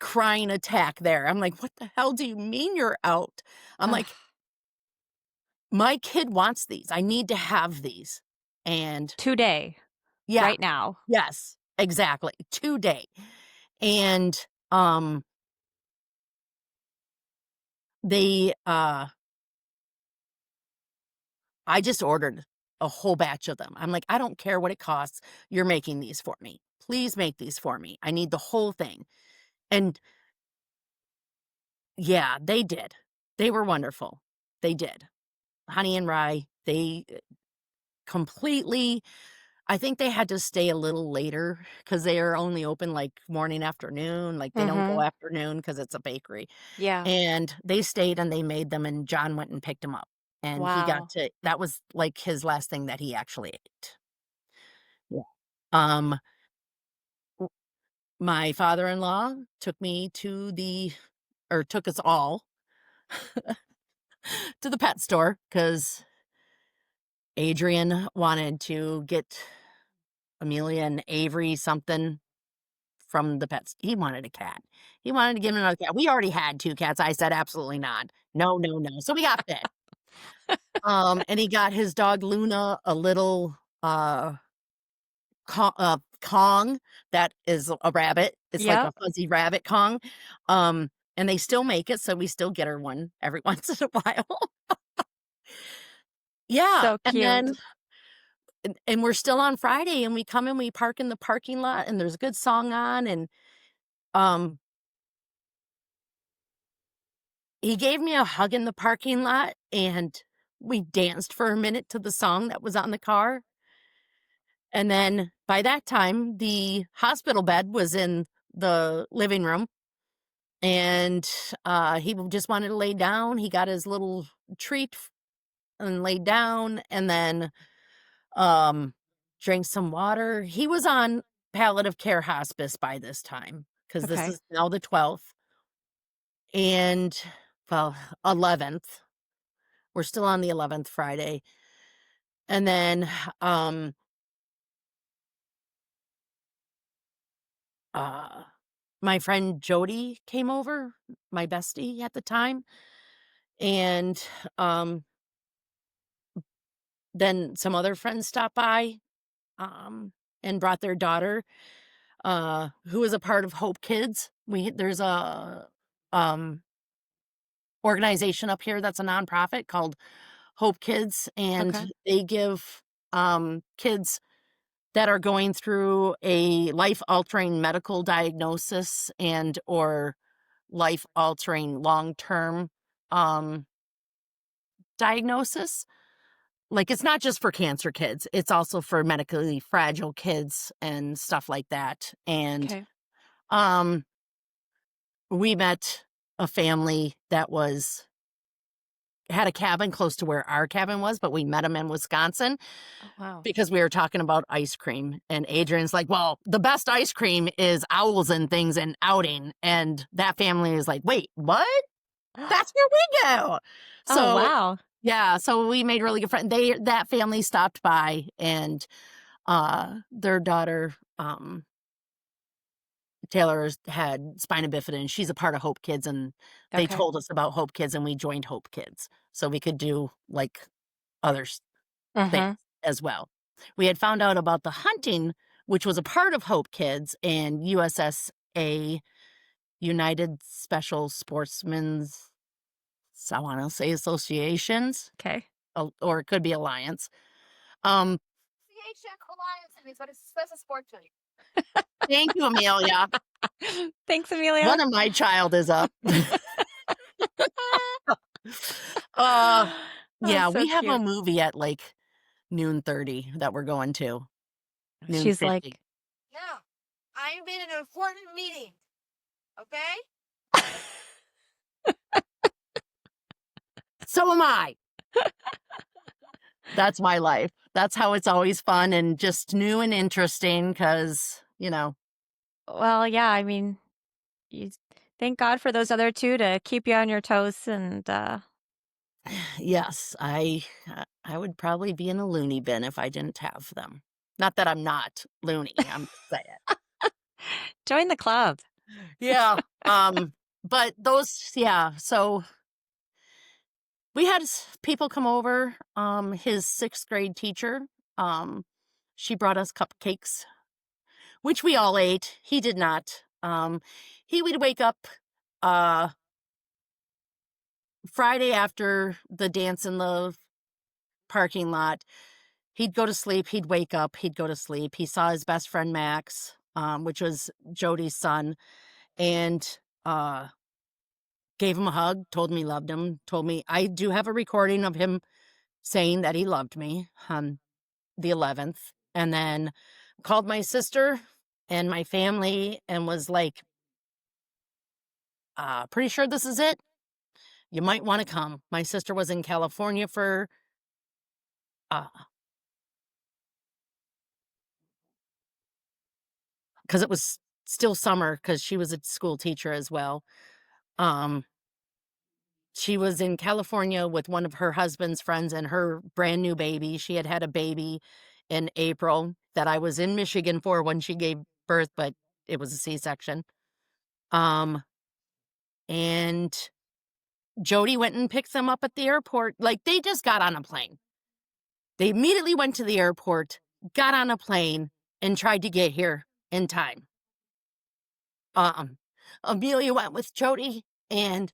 crying attack there. I'm like, "What the hell do you mean you're out?" I'm Ugh, like, "My kid wants these. I need to have these." And today, yeah, right now. yes, exactly, today. And, um, they, I just ordered a whole batch of them. I'm like, "I don't care what it costs. You're making these for me. Please make these for me. I need the whole thing." And yeah, they did. They were wonderful. They did. Honey and Rye, they completely I think they had to stay a little later because they are only open, like, morning, afternoon, like, they don't go Mhm. afternoon because it's a bakery, Yeah. and they stayed and they made them, and John went and picked them up, and he got Wow. to that was, like, his last thing that he actually ate. Yeah. Um, w my father-in-law took me to the or took us all to the pet store because Adrian wanted to get Amelia and Avery something from the pets. He wanted a cat. He wanted to give him another cat. We already had 2 cats. I said, "Absolutely not. No, no, no." So we got Finn. And he got his dog Luna a little, Kong that is a rabbit. It's like a Yep. fuzzy rabbit Kong. And they still make it, so we still get her one every once in a while. Yeah, So and then cute. and we're still on Friday, and we come and we park in the parking lot, and there's a good song on, and, um he gave me a hug in the parking lot, and we danced for a minute to the song that was on the car, and then by that time, the hospital bed was in the living room, and, he just wanted to lay down. He got his little treat and laid down, and then, um, drank some water. He was on palliative care hospice by this time because this Okay. is now the 12th and well, 11th. We're still on the 11th Friday. And then, um, uh, my friend Jody came over, my bestie at the time, and, um, then some other friends stopped by, and brought their daughter, who is a part of Hope Kids. There's a, um, organization up here that's a nonprofit called Hope Kids, Okay. and they give, kids that are going through a life-altering medical diagnosis and or life-altering long-term, um, diagnosis. Like, it's not just for cancer kids, it's also for medically fragile kids and stuff like that, and, Okay. um, we met a family that had a cabin close to where our cabin was, but we met them in Wisconsin, Oh, wow. because we were talking about ice cream, and Adrian's like, "Well, the best ice cream is Owls and Things and Outing," and that family is like, "Wait, what? That's where we go." Oh, So, wow. yeah, so we made really good friends. That family stopped by, and, their daughter, Taylor's had spina bifida, and she's a part of Hope Kids, and they Okay. told us about Hope Kids, and we joined Hope Kids, so we could do, like, other things Mhm. as well. We had found out about the hunting, which was a part of Hope Kids and USSA, United Special Sportsmen's, I wanna say associations, Okay. or it could be alliance. Um, thank you, Amelia. Thanks, Amelia. One of my child is up. Uh, Oh, yeah, so we have a cute. movie at, like, 30:00 that we're going to, She's 50. like No, I'm in an important meeting. Okay? So am I. That's my life. That's how it's always fun and just new and interesting because well, yeah, I mean, you thank God for those other 2 to keep you on your toes and, yes, I would probably be in a loony bin if I didn't have them. Not that I'm not loony, I'm just saying. Join the club. Yeah, but those yeah, so we had people come over, his 6th grade teacher, um, she brought us cupcakes, which we all ate, he did not. He would wake up, uh, Friday after the dance in the parking lot, he'd go to sleep, he'd wake up, he'd go to sleep. He saw his best friend Max, which was Jody's son, and, gave him a hug, told him he loved him, told me I do have a recording of him saying that he loved me on the 11th, and then called my sister and my family and was like, pretty sure this is it. You might want to come. My sister was in California for, uh, because it was still summer, because she was a school teacher as well. Um, she was in California with one of her husband's friends and her brand new baby. She had had a baby in April that I was in Michigan for when she gave birth, but it was a C-section. Um, and Jody went and picked them up at the airport. Like, they just got on a plane. They immediately went to the airport, got on a plane, and tried to get here in time. Amelia went with Jody, and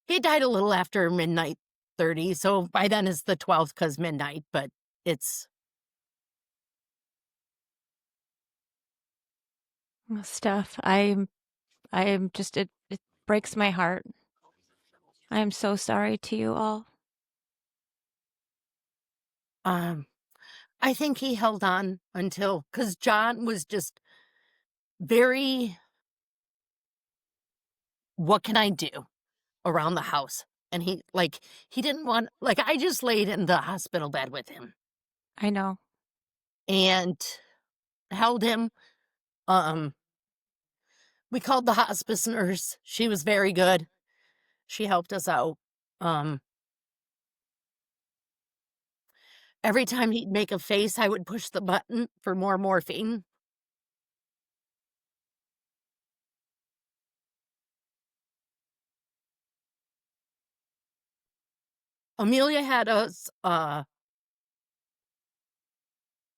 he died a little after midnight 30, so by then it's the 12th because midnight, but it's Steph, I'm just it breaks my heart. I am so sorry to you all. I think he held on until, because John was just very, what can I do around the house? And he didn't want, like, I just laid in the hospital bed with him I know. and held him. Um, we called the hospice nurse. She was very good. She helped us out. Um, every time he'd make a face, I would push the button for more morphine. Amelia had us,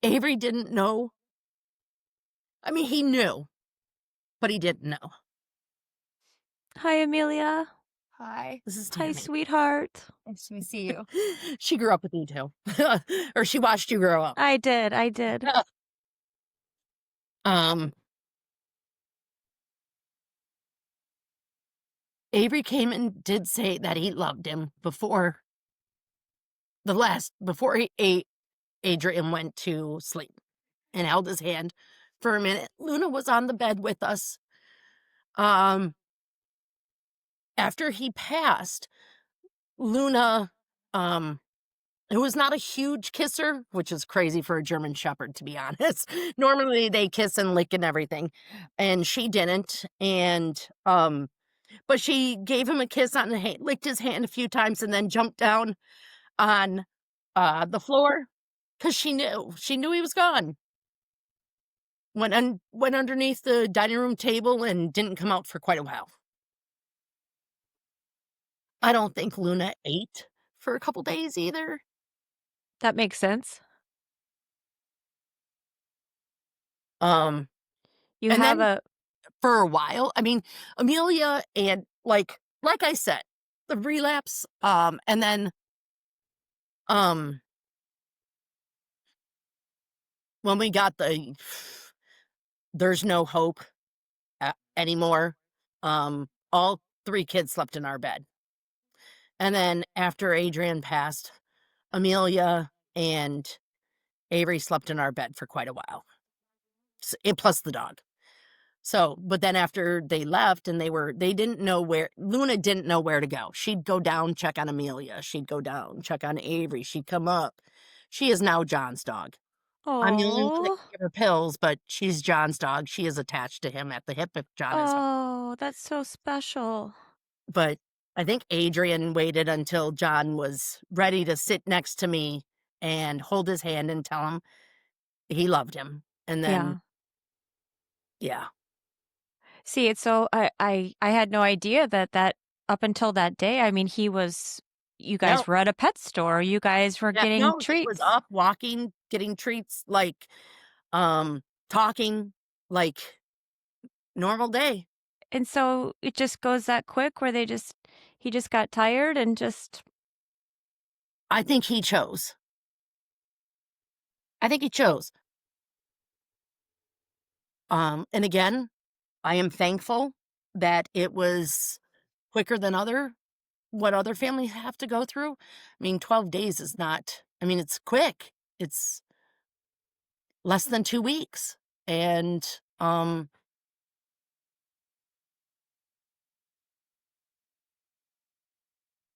Avery didn't know. I mean, he knew, but he didn't know. Hi, Amelia. Hi. This is Hi, Tami. sweetheart. Nice to see you. She grew up with you too. Or she watched you grow up. I did. Um, Avery came and did say that he loved him before Adrian went to sleep, and held his hand for a minute. Luna was on the bed with us. After he passed, Luna, it was not a huge kisser, which is crazy for a German Shepherd, to be honest. Normally they kiss and lick and everything, and she didn't. And but she gave him a kiss on the hand, licked his hand a few times, and then jumped down on the floor because she knew he was gone. Went underneath the dining room table and didn't come out for quite a while. I don't think Luna ate for a couple days either. That makes sense. Um, You and have then a for a while, I mean, Amelia and like I said, the relapse, and then um when we got the there's no hope anymore, all 3 kids slept in our bed. And then after Adrian passed, Amelia and Avery slept in our bed for quite a while. Plus the dog. So, but then after they left and they didn't know where, Luna didn't know where to go. She'd go down, check on Amelia. She'd go down, check on Avery. She'd come up. She is now John's dog. I'm the only one that Oh. can give her pills, but she's John's dog. She is attached to him at the hip if John is home. Oh, that's so special. But I think Adrian waited until John was ready to sit next to me and hold his hand and tell him he loved him. And then, Yeah. yeah. See, it's so I had no idea that up until that day, I mean, you No, guys were at a pet store, you guys were yeah, getting no, he was treats. up walking, getting treats, like, talking, like, normal day. And so it just goes that quick where he just got tired and just I think he chose. I think he chose. And again, I am thankful that it was quicker than what other families have to go through. I mean, 12 days is not, I mean, it's quick. It's less than 2 weeks. And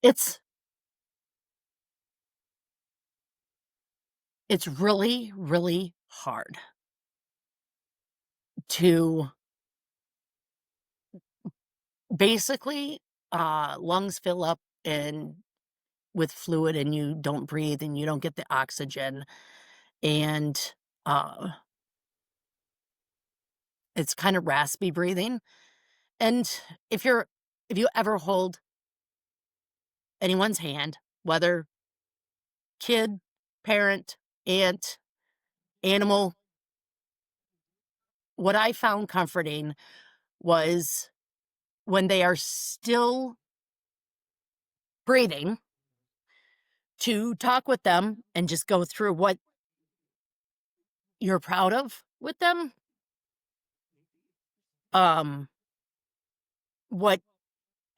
it's it's really, really hard to basically lungs fill up and with fluid and you don't breathe and you don't get the oxygen and uh it's kind of raspy breathing. And if you ever hold anyone's hand, whether kid, parent, aunt, animal, what I found comforting was when they are still breathing, to talk with them and just go through what you're proud of with them. Um, what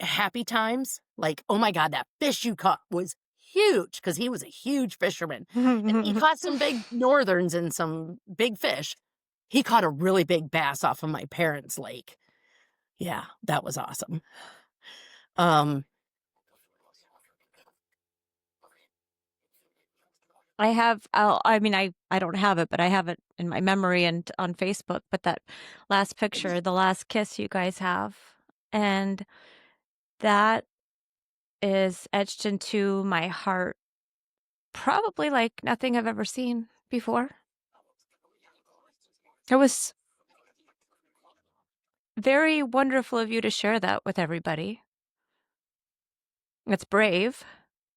happy times, like, oh my God, that fish you caught was huge because he was a huge fisherman and he caught some big northerns and some big fish. He caught a really big bass off of my parents' lake. Yeah, that was awesome. Um, I mean, I don't have it, but I have it in my memory and on Facebook, but that last picture, the last kiss you guys have, and that is etched into my heart, probably like nothing I've ever seen before. It was very wonderful of you to share that with everybody. It's brave.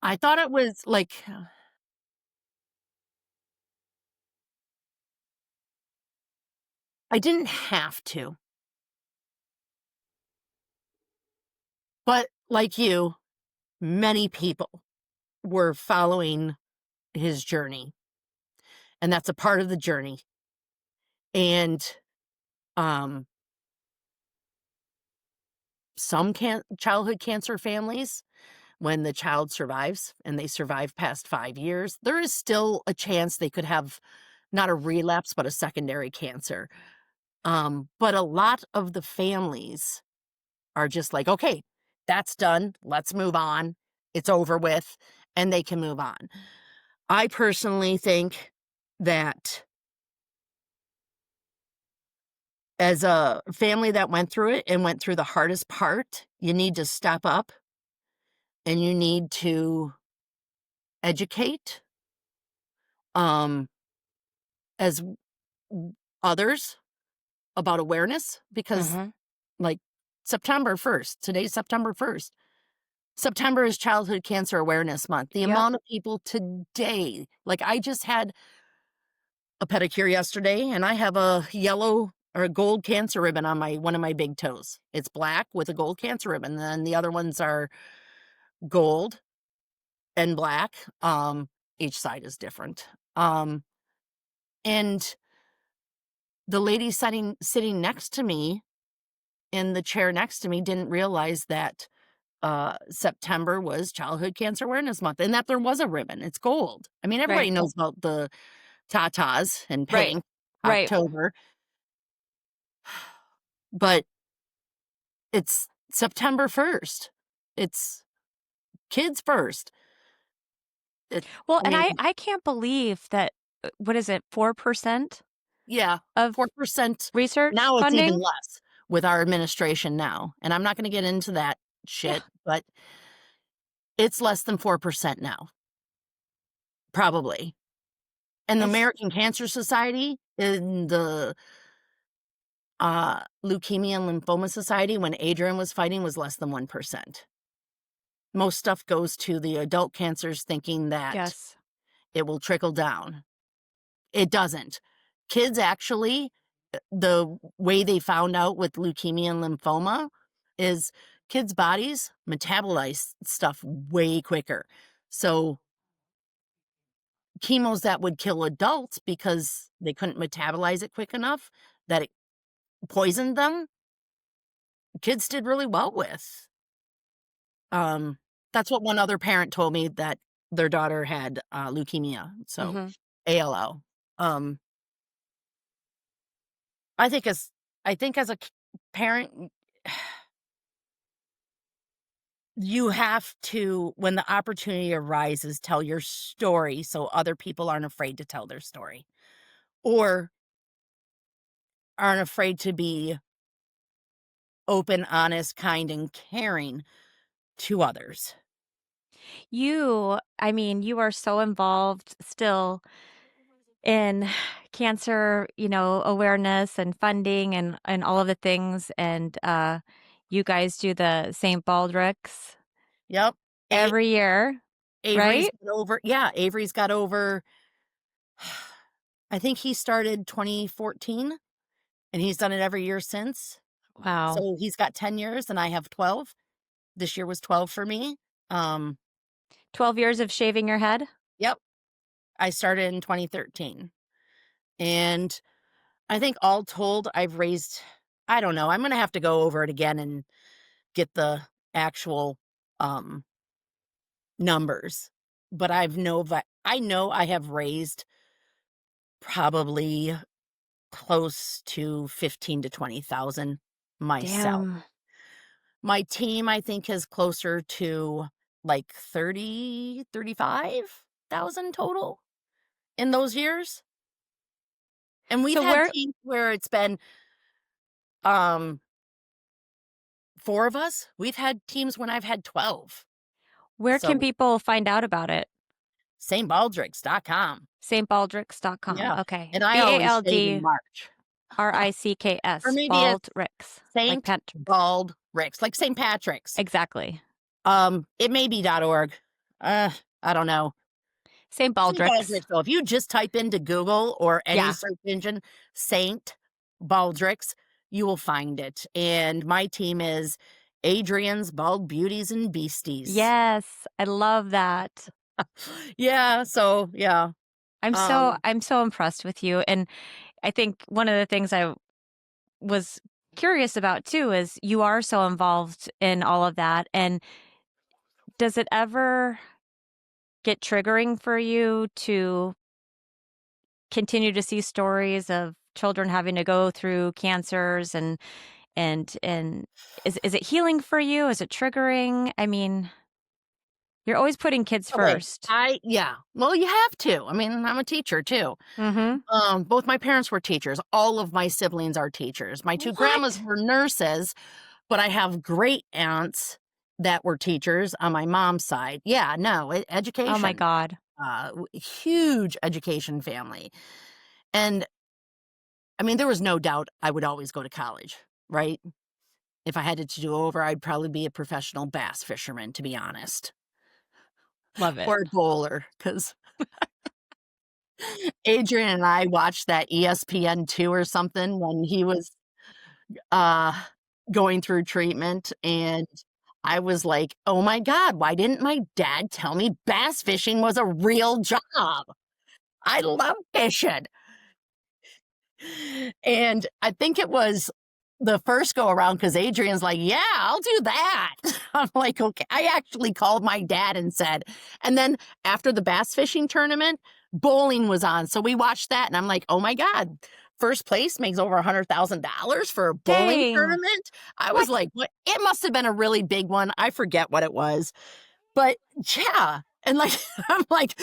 I thought it was like, I didn't have to, but like you, many people were following his journey, and that's a part of the journey. And um, some childhood cancer families, when the child survives and they survive past 5 years, there is still a chance they could have not a relapse, but a secondary cancer. But a lot of the families are just like, okay, that's done. Let's move on. It's over with, and they can move on. I personally think that as a family that went through it and went through the hardest part, you need to step up and you need to educate um as others about awareness because Mhm. like September 1st, today's September 1st. September is Childhood Cancer Awareness Month. The Yep. amount of people today, like I just had a pedicure yesterday and I have a yellow or a gold cancer ribbon on one of my big toes. It's black with a gold cancer ribbon. And then the other ones are gold and black. Each side is different. And the lady sitting next to me in the chair next to me didn't realize that September was Childhood Cancer Awareness Month and that there was a ribbon. It's gold. I mean, everybody Right. knows about the tatas and Right. pink, Right. October, but it's September 1st. It's kids first. It, Well, I and mean, I can't believe that, what is it, 4% yeah, of 4%. research Now it's even funding? less with our administration now. And I'm not going to get into that Yeah. shit, but it's less than 4% now, probably. And the It's American Cancer Society and the Leukemia and Lymphoma Society, when Adrian was fighting, was less than 1%. Most stuff goes to the adult cancers thinking that yes. it will trickle down. It doesn't. Kids actually, the way they found out with leukemia and lymphoma is kids' bodies metabolize stuff way quicker. So chemos that would kill adults because they couldn't metabolize it quick enough, that it poisoned them, kids did really well with. That's what one other parent told me, that their daughter had leukemia, so Mhm. ALL. Um, I think as a parent, you have to, when the opportunity arises, tell your story so other people aren't afraid to tell their story, or aren't afraid to be open, honest, kind, and caring to others. I mean, you are so involved still in cancer, awareness and funding and all of the things. And you guys do the St. Baldrick's Yep. A- every year, Avery's right? got over, yeah, Avery's got over, I think he started 2014 and he's done it every year since. Wow. So he's got 10 years and I have 12. This year was 12 for me. Um, 12 years of shaving your head? yep. I started in 2013. And I think all told, I've raised, I don't know, I'm going to have to go over it again and get the actual numbers. But I know I have raised probably close to 15 to 20,000 myself. Damn. My team, I think, is closer to like 30, 35,000 total in those years. And we've So had teams where it's been 4 of us. We've had teams when I've had 12. where can So people find out about it? stbaldricks.com. stbaldricks.com. Yeah. Okay. And I always shave in BALDRICKS, March. Or maybe it's Baldricks, like Saint Patrick's. Bald Ricks, like St. Patrick's. Exactly. It may be .org. I don't know. St. St. Baldrick's. Baldrick's, though, if you just type into Google or any Yeah. search engine, St. Baldrick's, you will find it. And my team is Adrian's Bald Beauties and Beasties. Yes. I love that. Yeah, so yeah. I'm so impressed with you. And I think one of the things I was curious about too is you are so involved in all of that. And does it ever get triggering for you to continue to see stories of children having to go through cancers and is it healing for you? Is it triggering? I mean, you're always putting kids Okay. first. Yeah. Well, you have to. I mean, I'm a teacher too. Mhm. Both my parents were teachers. All of my siblings are teachers. My 2 grandmas What? were nurses, but I have great aunts that were teachers on my mom's side. Yeah, no, Oh my education. God. Huge education family. And I mean, there was no doubt I would always go to college, right? If I had it to do over, I'd probably be a professional bass fisherman, to be honest, Love it. or a bowler, because Adrian and I watched that ESPN2 or something when he was uh, going through treatment, and I was like, "Oh my God, why didn't my dad tell me bass fishing was a real job? I love fishing." And I think it was the first go around because Adrian's like, "Yeah, I'll do that." I'm like, "Okay." I actually called my dad and said, and then after the bass fishing tournament, bowling was on. So we watched that and I'm like, "Oh my God, first place makes over $100,000 for a bowling Dang. tournament." I was What? like, "What?" It must have been a really big one. I forget what it was, but yeah. And like, I'm like,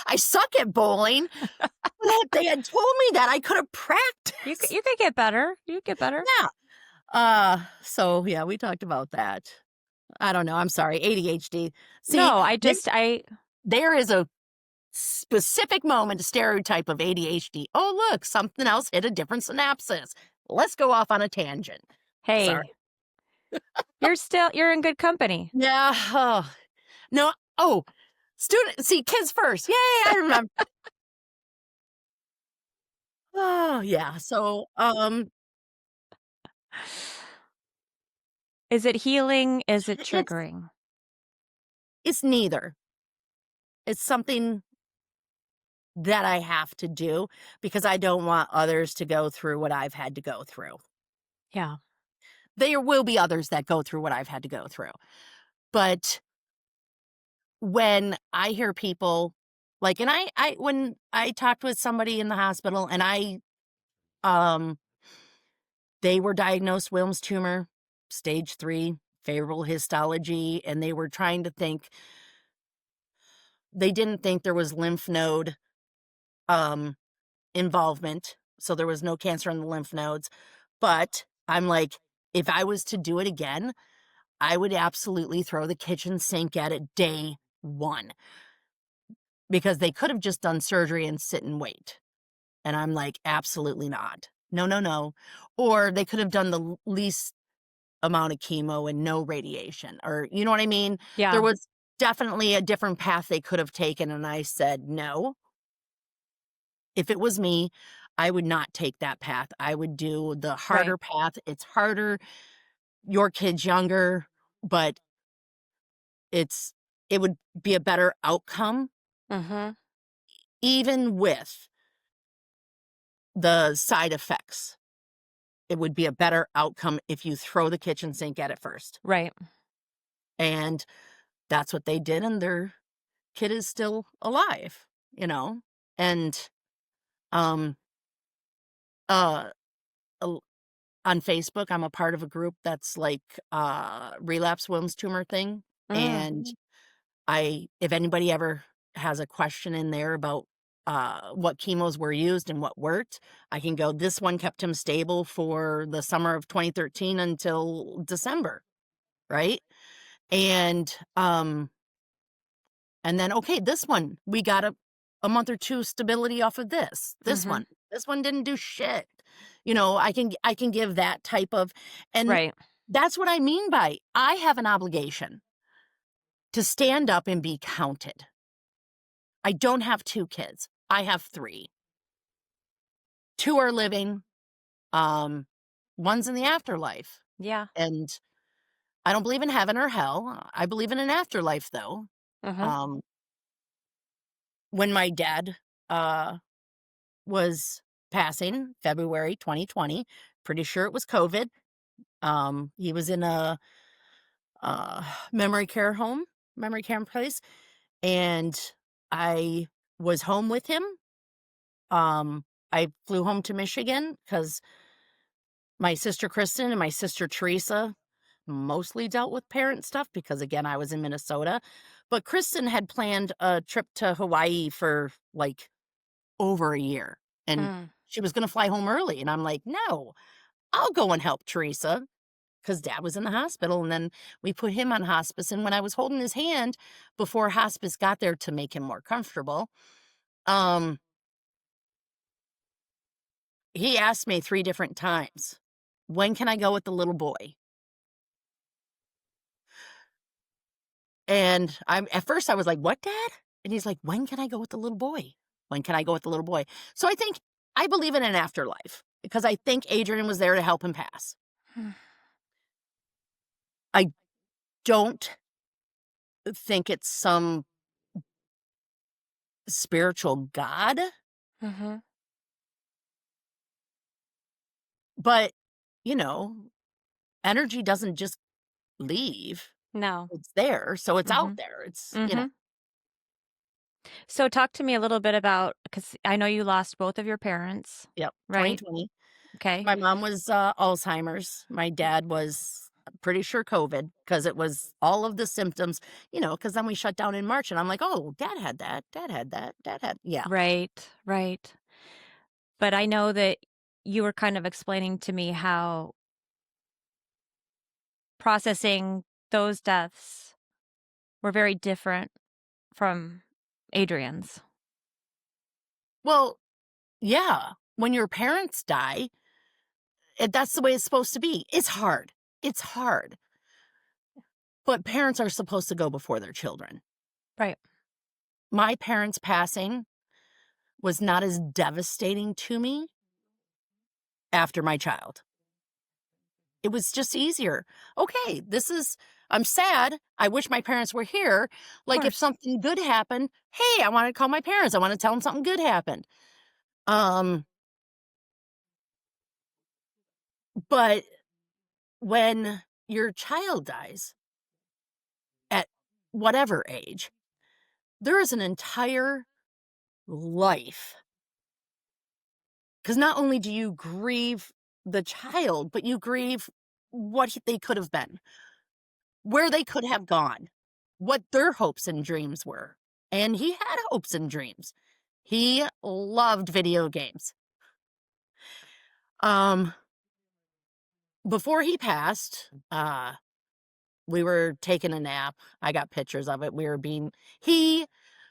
I suck at bowling. But if they had told me that, I could have practiced. You could get better. You could get better. Yeah. So yeah, we talked about that. I don't know. I'm sorry. ADHD. See, No, there, there is a specific moment, a stereotype of ADHD. Oh, look, something else hit a different synapses. Let's go off on a tangent. Sorry. hey, you're in good company. Yeah. Oh, no. Oh, see, kids first. Yay. I remember. Oh, yeah. So, Is it healing? Is it it's, triggering? it's neither. It's something that I have to do because I don't want others to go through what I've had to go through. Yeah. There will be others that go through what I've had to go through. But when I hear people like, and when I talked with somebody in the hospital and um, they were diagnosed Wilms tumor, stage 3, favorable histology, and they were trying to think, they didn't think there was lymph node, um, involvement. So there was no cancer in the lymph nodes. But I'm like, if I was to do it again, I would absolutely throw the kitchen sink at it day 1 because they could have just done surgery and sit and wait. And I'm like, absolutely not. No, no, no. Or they could have done the least amount of chemo and no radiation, or you know what I mean? There Yeah. was definitely a different path they could have taken. And I said, no, if it was me, I would not take that path. I would do the Right. harder path. It's harder. Your kid's younger, but it's, it would be a better outcome, Mhm. even with the side effects. It would be a better outcome if you throw the kitchen sink at it first. Right. And that's what they did, and their kid is still alive, you know? And, um, uh, l on Facebook, I'm a part of a group that's like, relapse Wilms tumor thing, Mm. and if anybody ever has a question in there about, what chemos were used and what worked, I can go, "This one kept him stable for the summer of 2013 until December," right? And, and then, okay, this one, we got a month or 2 stability off of this. Mhm. This one didn't do shit. You know, I can give that type of, and Right. that's what I mean by I have an obligation to stand up and be counted. I don't have 2 kids. I have 3. 2 are living, um, one's in the afterlife, Yeah. and I don't believe in heaven or hell. I believe in an afterlife, though. Mhm. Um, when my dad, uh was passing February 2020. Pretty sure it was COVID. He was in a uh, memory care home, memory care place, and I was home with him. I flew home to Michigan because my sister Kristen and my sister Teresa mostly dealt with parent stuff because, again, I was in Minnesota. But Kristen had planned a trip to Hawaii for like over a year, and Mm. she was going to fly home early. And I'm like, no, I'll go and help Teresa because dad was in the hospital. And then we put him on hospice. And when I was holding his hand before hospice got there to make him more comfortable, um, he asked me 3 different times, when can I go with the little boy? And at first I was like, what, dad? And he's like, when can I go with the little boy? When can I go with the little boy? So I believe in an afterlife because I think Adrian was there to help him pass. I don't think it's some spiritual god, Mhm. but, you know, energy doesn't just leave. No. It's there, so it's out Mhm. there. It's, you know. Mhm. So talk to me a little bit about, because I know you lost both of your parents, Yep, right? 2020. Okay. My mom was, Alzheimer's. My dad was, I'm pretty sure COVID because it was all of the symptoms, you know. Because then we shut down in March, and I'm like, "Oh, dad had that. Dad had that. Dad had," yeah. Right. Right. But I know that you were kind of explaining to me how processing those deaths were very different from Adrian's. Well, yeah, when your parents die, that's the way it's supposed to be. It's hard. It's hard. But parents are supposed to go before their children. Right. My parents passing was not as devastating to me after my child. It was just easier. Okay, I'm sad. I wish my parents were here. Of Like if course. something good happened, hey, I want to call my parents. I want to tell them something good happened. Um, but when your child dies at whatever age, there is an entire life. Because not only do you grieve the child, but you grieve what they could have been, where they could have gone, what their hopes and dreams were. And he had hopes and dreams. He loved video games. Before he passed, we were taking a nap. I got pictures of it. He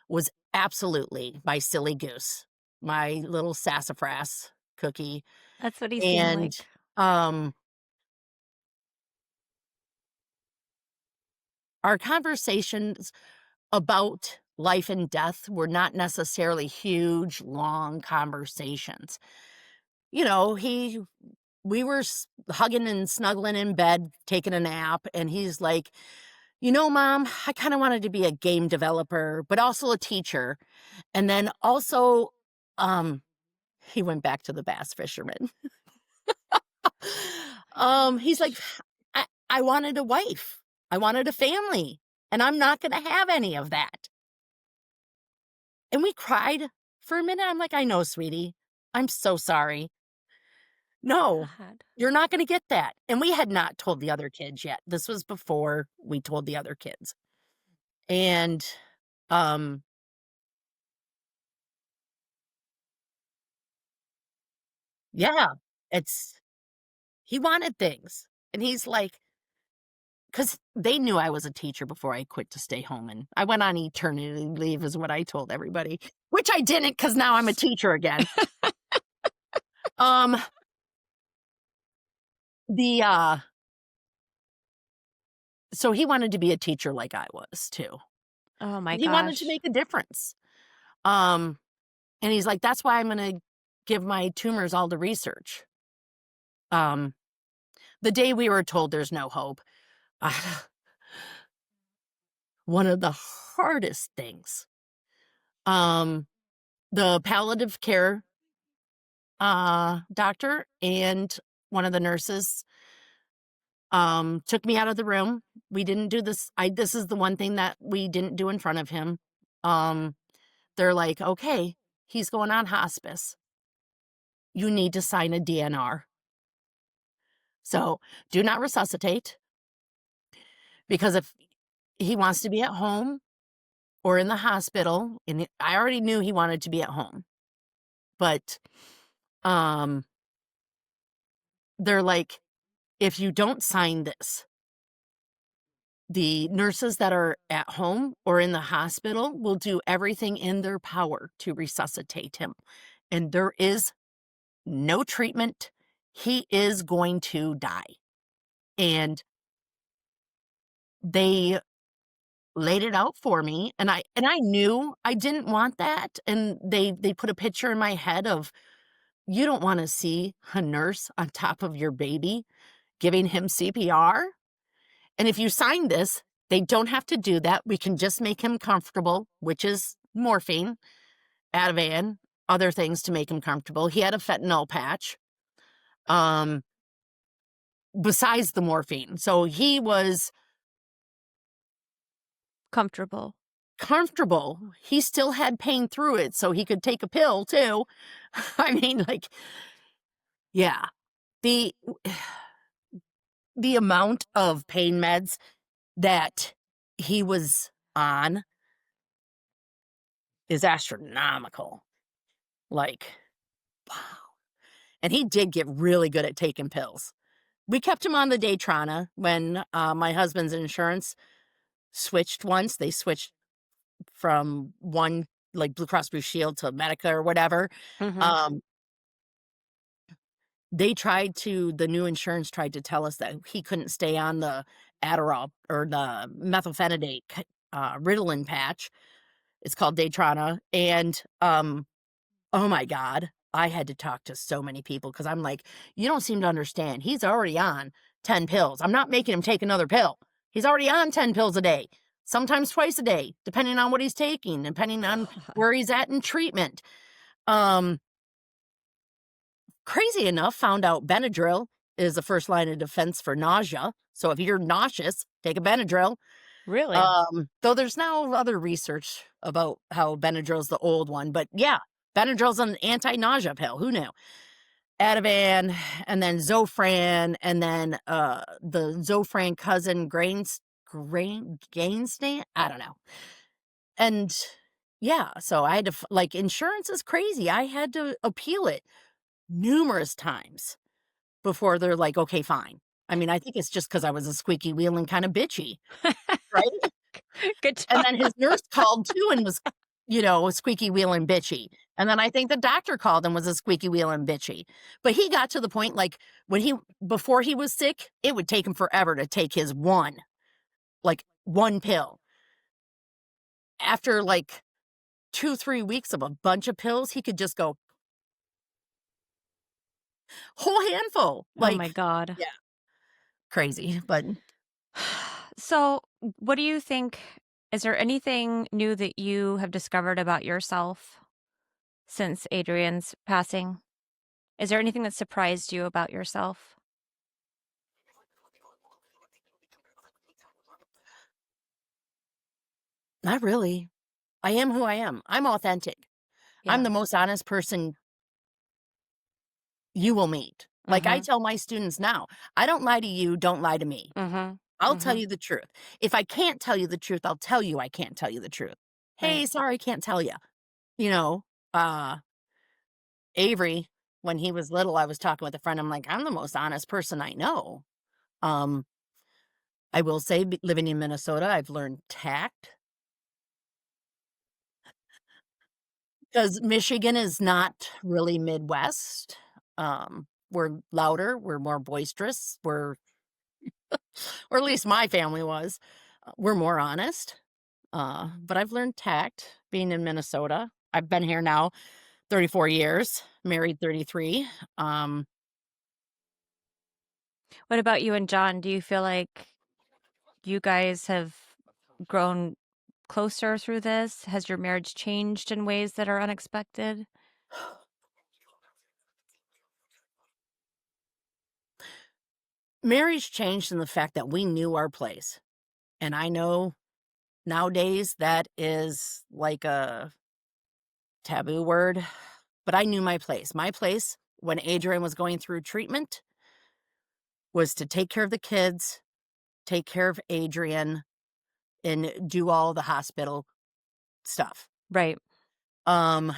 was absolutely my silly goose, my little sassafras cookie. That's what he seemed And, like. our conversations about life and death were not necessarily huge, long conversations. You know, we were hugging and snuggling in bed, taking a nap, and he's like, you know, Mom, I kind of wanted to be a game developer, but also a teacher. And then also, he went back to the bass fisherman. He's like, I wanted a wife. I wanted a family, and I'm not going to have any of that. And we cried for a minute. I'm like, I know, sweetie. I'm so sorry. No, God. you're not going to get that. And we had not told the other kids yet. This was before we told the other kids. And, yeah, he wanted things. And he's like, because they knew I was a teacher before I quit to stay home. And I went on eternity leave is what I told everybody, which I didn't because now I'm a teacher again. Um, the, so he wanted to be a teacher like I was too. Oh my He wanted to gosh. make a difference. And he's like, that's why I'm going to give my tumors all the research. The day we were told there's no hope, one of the hardest things, the palliative care doctor and one of the nurses took me out of the room. We didn't do this. This is the one thing that we didn't do in front of him. They're like, okay, he's going on hospice. You need to sign a DNR. So do not resuscitate, because if he wants to be at home or in the hospital, and I already knew he wanted to be at home, but they're like, if you don't sign this, the nurses that are at home or in the hospital will do everything in their power to resuscitate him. And there is no treatment. He is going to die. And they laid it out for me, and I knew I didn't want that. And they put a picture in my head of, you don't want to see a nurse on top of your baby giving him CPR. And if you sign this, they don't have to do that. We can just make him comfortable, which is morphine, Ativan, other things to make him comfortable. He had a fentanyl patch, besides the morphine. So he was Comfortable. comfortable. He still had pain through it, so he could take a pill too. I mean, like, yeah. The amount of pain meds that he was on is astronomical. Like, wow. And he did get really good at taking pills. we kept him on the Daytrana when my husband's insurance switched once. They switched from one, like Blue Cross Blue Shield, to Medica or whatever. Mhm. Um, the new insurance tried to tell us that he couldn't stay on the Adderall or the methylphenidate Ritalin patch. It's called Daytrana. And oh my God, I had to talk to so many people because I'm like, you don't seem to understand. He's already on 10 pills. I'm not making him take another pill. He's already on 10 pills a day, sometimes twice a day, depending on what he's taking, depending on God. where he's at in treatment. Um, Crazy enough, found out Benadryl is the first line of defense for nausea. So if you're nauseous, take a Benadryl. Really? Though there's now other research about how Benadryl's the old one, but yeah, Benadryl's an anti-nausea pill. Who knew? Ativan, and then Zofran, and then the Zofran cousin Gainstan. I don't know. And yeah, so I had to like, insurance is crazy. I had to appeal it numerous times before they're like, okay, fine. I mean, I think it's just because I was a squeaky wheel and kind of bitchy, right? Good And job. then his nurse called too and was, a squeaky wheel and bitchy. And then I think the doctor called and was a squeaky wheel and bitchy. But he got to the point, like, before he was sick, it would take him forever to take his one pill. After like 2-3 weeks of a bunch of pills, he could just go whole handful. Oh my Like, God. yeah, crazy. But So, what do you think? Is there anything new that you have discovered about yourself since Adrian's passing? Is there anything that surprised you about yourself? not really. I am who I am. I'm authentic. I'm Yeah. the most honest person you will meet. Like I Mhm. tell my students now, I don't lie to you, don't lie to me. Mhm. I'll tell Mhm. you the truth. If I can't tell you the truth, I'll tell you I can't tell you the truth. Right. Hey, sorry, can't tell you. You know, uh, Avery, when he was little, I was talking with a friend. I'm like, I'm the most honest person I know. Um, I will say, living in Minnesota, I've learned tact because Michigan is not really Midwest. We're louder, we're more boisterous, or at least my family was. We're more honest. But I've learned tact being in Minnesota. I've been here now 34 years, married 33. Um, What about you and John? Do you feel like you guys have grown closer through this? Has your marriage changed in ways that are unexpected? Marriage changed in the fact that we knew our place. And I know nowadays that is like a taboo word, but I knew my place. My place when Adrian was going through treatment was to take care of the kids, take care of Adrian, and do all the hospital stuff. Right. Um,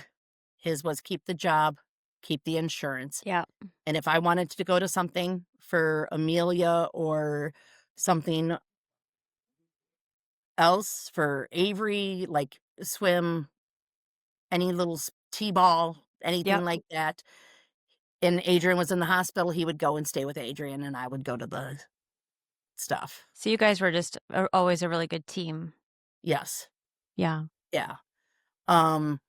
his was keep the job, keep the insurance. Yeah. And if I wanted to go to something for Amelia or something else for Avery, like swim, any little T-ball, anything Yep. like that, and Adrian was in the hospital, he would go and stay with Adrian, and I would go to the stuff. So you guys were just always a really good team. Yes. Yeah. Yeah. Um,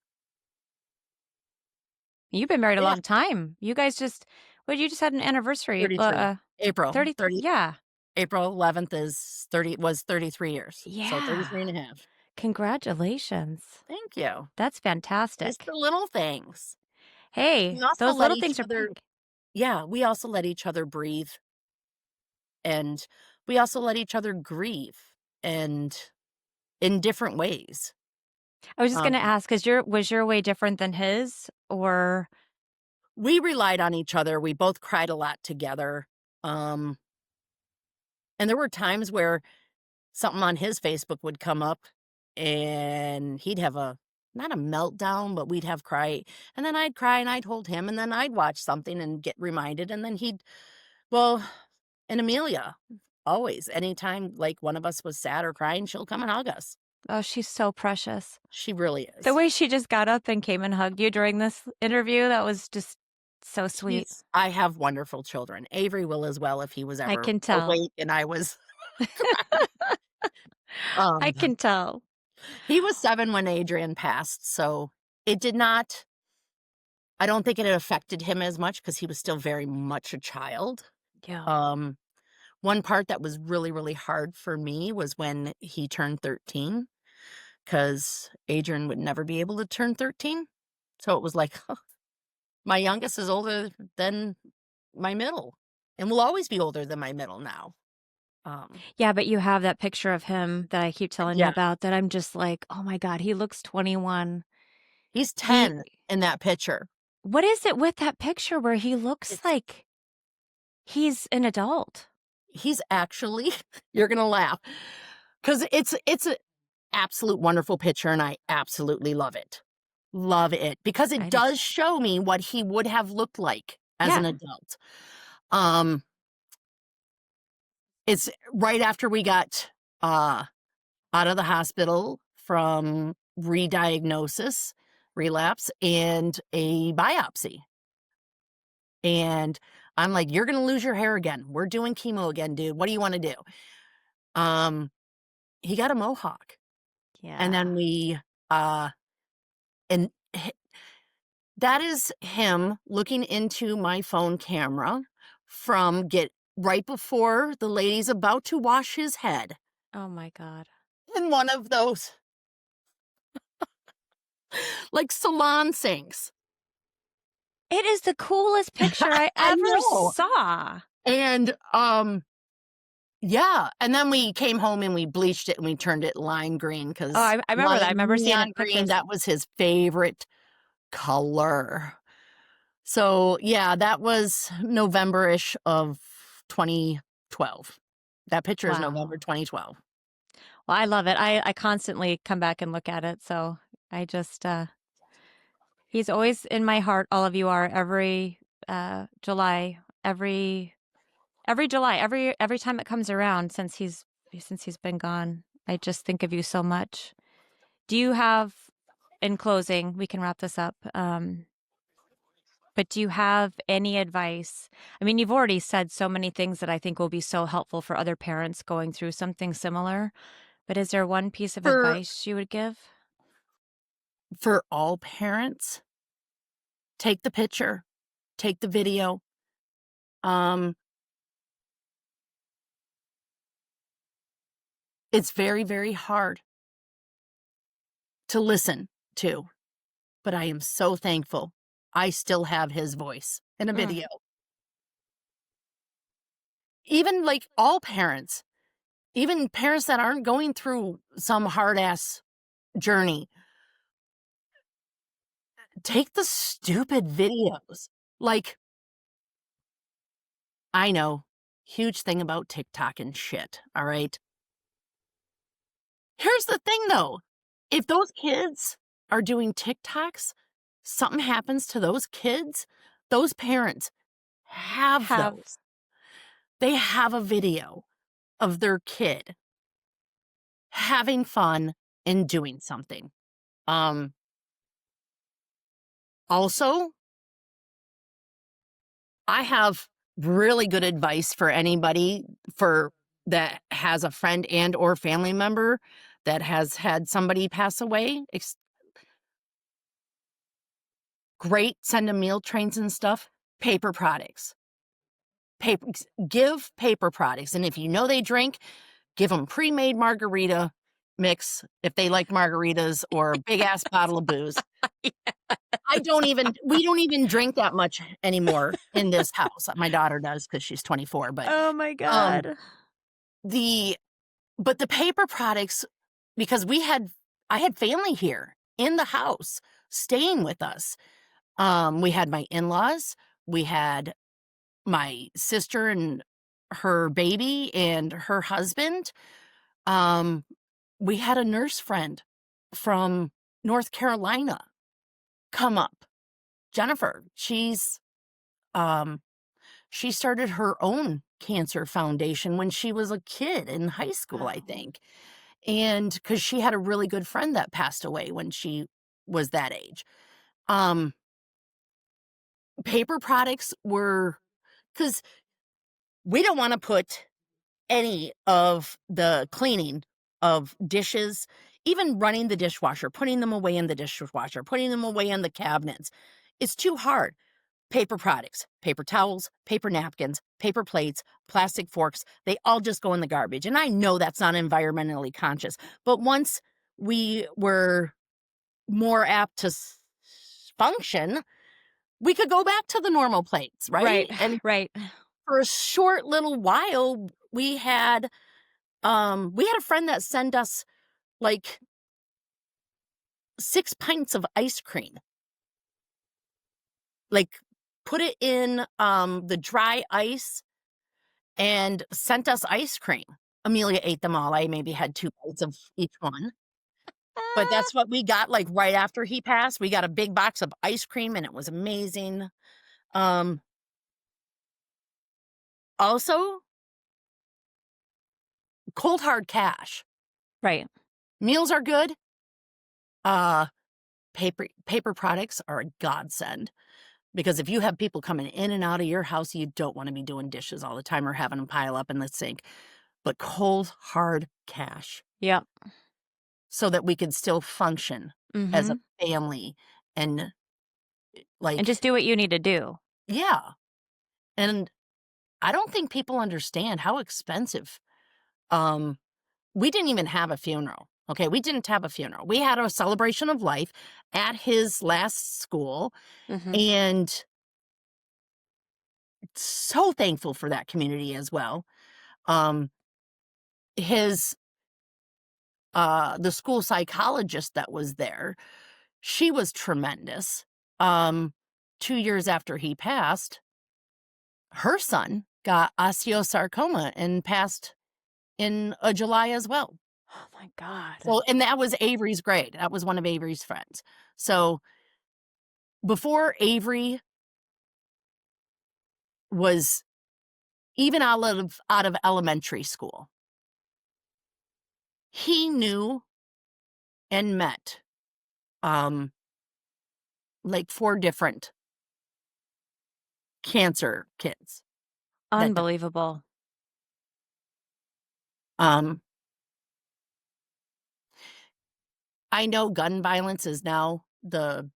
You've been married a yeah, long time. You guys just Well, you just had an anniversary. 33. April 33. 30 Yeah. April 11th is 33 years. So Yeah. 33 and a half. Congratulations. Thank you. That's Just fantastic. the little things. We Hey, also those let little each things are other big. Yeah, we also let each other breathe, and we also let each other grieve, and in different ways. I was just gonna Um, ask, was your way different than his? Or we relied on each other, we both cried a lot together, um, and there were times where something on his Facebook would come up, and he'd have not a meltdown, but we'd have cry, and then I'd cry and I'd hold him, and then I'd watch something and get reminded, and then well And Amelia, always, anytime like one of us was sad or crying, she'll come and hug us. Oh, she's so precious. She really The is. way she just got up and came and hugged you during this interview, that was just so sweet. I have wonderful children. Avery will as well if he was I ever can tell. awake and I was I can tell. he was 7 when Adrian passed, so it did not I don't think it affected him as much because he was still very much a child. Yeah. One part that was really, really hard for me was when he turned 13, because Adrian would never be able to turn 13. So it was like, my youngest is older than my middle and will always be older than my middle now. Yeah, but you have that picture of him that I keep telling you Yeah, about that I'm just like, oh my God, he looks 21. he's He, 10 in that picture. what is it with that picture where he looks It's, like he's an adult? he's actually, you're going to laugh because it's an absolute wonderful picture and I absolutely love it. Love it because it I do does too. show me what he would have looked like as an Yeah. adult. It's right after we got out of the hospital from re-diagnosis, relapse, and a biopsy. And I'm like, you're gonna lose your hair again. We're doing chemo again, dude. What do you want to do? He got a mohawk. And then Yeah. we and that is him looking into my phone camera from right before the lady's about to wash his head Oh my God. in one of those like salon sinks. It is the coolest picture I I ever know. saw. And yeah, and then we came home and we bleached it and we turned it lime green because Oh, I remember that. I remember seeing the neon green, pictures. that was his favorite color. So yeah, that was November-ish of 2012. That picture is November Wow. 2012. Well, I love it. I constantly come back and look at it. So I just, he's always in my heart. All of you are every July, every July, every time it comes around since he's been gone. I just think of you so much. Do you have, in closing, we can wrap this up. But do you have any advice? I mean, you've already said so many things that I think will be so helpful for other parents going through something similar. But is there one piece of For advice you would give? all parents, take the picture, take the video. It's very, very hard to listen to, but I am so thankful I still have his voice in a Mm. video. Even like all parents, even parents that aren't going through some hard ass journey, take the stupid videos. Like, I know, huge thing about TikTok and shit, all right? Here's the thing though, if those kids are doing TikToks, something happens to those kids, those parents have Have. those. They have a video of their kid having fun and doing something. Also, I have really good advice for anybody that has a friend and or family member that has had somebody pass away. Great, send them meal trains and stuff. Paper products. Give paper products. And if you know they drink, give them pre-made margarita mix if they like margaritas or a big ass bottle of booze. We don't even drink that much anymore in this house. My daughter does because she's 24, but Oh my um God. the paper products, because I had family here in the house staying with us. We had my in-laws, we had my sister and her baby and her husband. We had a nurse friend from North Carolina come up. Jennifer, she started her own Cancer Foundation when she was a kid in high school, I Oh, think. And because she had a really good friend that passed away when she was that age. Um, Paper products were, because we don't want to put any of the cleaning of dishes, even running the dishwasher, putting them away in the dishwasher, putting them away in the cabinets. It's too hard. Paper products, paper towels, paper napkins, paper plates, plastic forks, they all just go in the garbage. And I know that's not environmentally conscious, but once we were more apt to function, we could go back to the normal plates, right? right, And right. for a short little while, we had a friend that sent us like 6 pints of ice cream. Like, put it in the dry ice and sent us ice cream. Amelia ate them all. I maybe had 2 bites of each one. But Ah, that's what we got, like, right after he passed. We got a big box of ice cream, and it was amazing. Um, Also, cold hard cash. right. Meals are good. Uh, paper products are a godsend, because if you have people coming in and out of your house, you don't wanna be doing dishes all the time or having them pile up in the sink. But cold, hard cash Yep. so that we can still function as a Mhm. family and, And just like, do what you need to do. yeah, and I don't think people understand how expensive, um we didn't even have a funeral, okay? We didn't have a funeral. We had a celebration of life at his last school, Mhm. and so thankful for that community as well. Um, his the school psychologist that was there, she was tremendous. Um, 2 years after he passed, her son got osteosarcoma and passed in, July as well. Oh my god. So, and that was Avery's grade. That was one of Avery's friends. So, before Avery was even out of elementary school, he knew and met, um, like 4 different cancer kids that died. Unbelievable. Um, I know gun violence is now the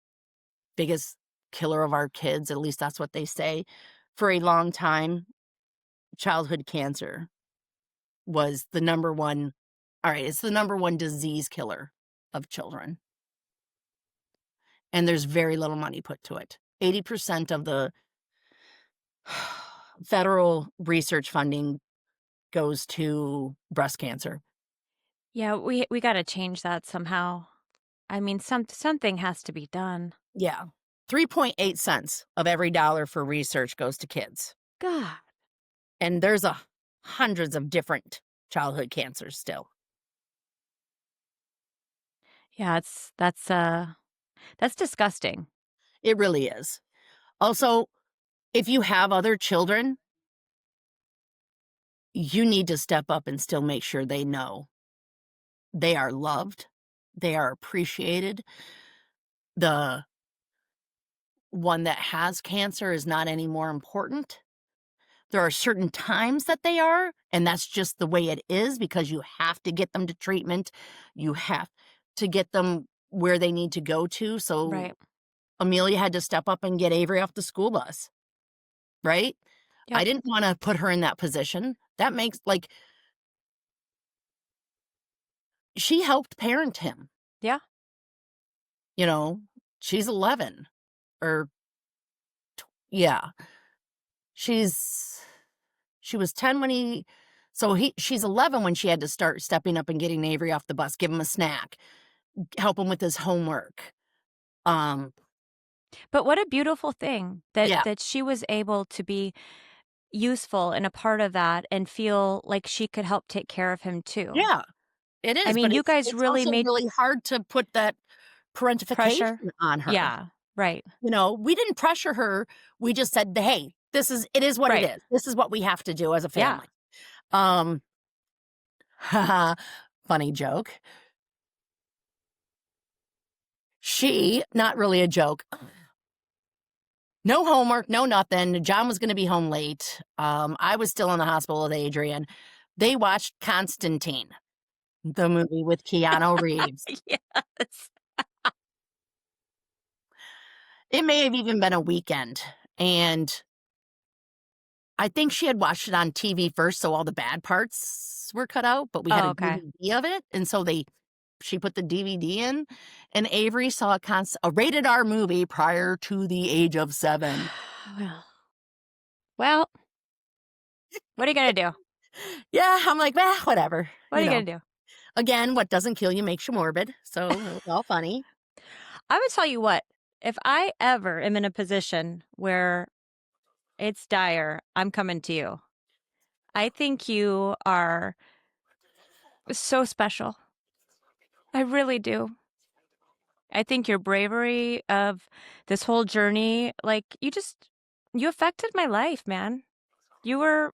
biggest killer of our kids, at least that's what they say. For a long time, childhood cancer was the number one, all right, it's the number one disease killer of children, and there's very little money put to it. 80% of the federal research funding goes to breast cancer. Yeah, we gotta change that somehow. I mean, something has to be done. Yeah. 3.8 cents of every dollar for research goes to kids. God. And there's hundreds of different childhood cancers still. Yeah, that's disgusting. It really is. Also, if you have other children, you need to step up and still make sure they know they are loved, they are appreciated. The one that has cancer is not any more important. There are certain times that they are, and that's just the way it is, because you have to get them to treatment. You have to get them where they need to go to. So Right. Amelia had to step up and get Avery off the school bus, right? I Yep. didn't want to put her in that position. That makes, like, she helped parent him. Yeah. You know, she's 11 or yeah, she's she was 10 when she's 11 when she had to start stepping up and getting Avery off the bus, give him a snack, help him with his homework. Um, But what a beautiful thing that yeah, she was able to be useful and a part of that and feel like she could help take care of him too. yeah, it I is, mean, but you guys it's really also made really hard to put that parentification pressure. on her. Yeah, right. You know, we didn't pressure her. We just said, "Hey, it is what it Right. is. This is what we have to do as a Yeah. family. Haha, funny joke. Not really a joke. No homework, no nothing. John was going to be home late. I was still in the hospital with Adrian. They watched Constantine, the movie with Keanu Reeves. Yes. It may have even been a weekend. And I think she had watched it on TV first, so all the bad parts were cut out, but we had Oh, a okay. DVD of it. And so she put the DVD in, and Avery saw a rated R movie prior to the age of 7. Well, what are you gonna do? Yeah, I'm like, whatever. What are you gonna do? Again, what doesn't kill you makes you morbid. So it was all funny. I would tell you what, if I ever am in a position where it's dire, I'm coming to you. I think you are so special. I really do. I think your bravery of this whole journey, like you affected my life, man. You were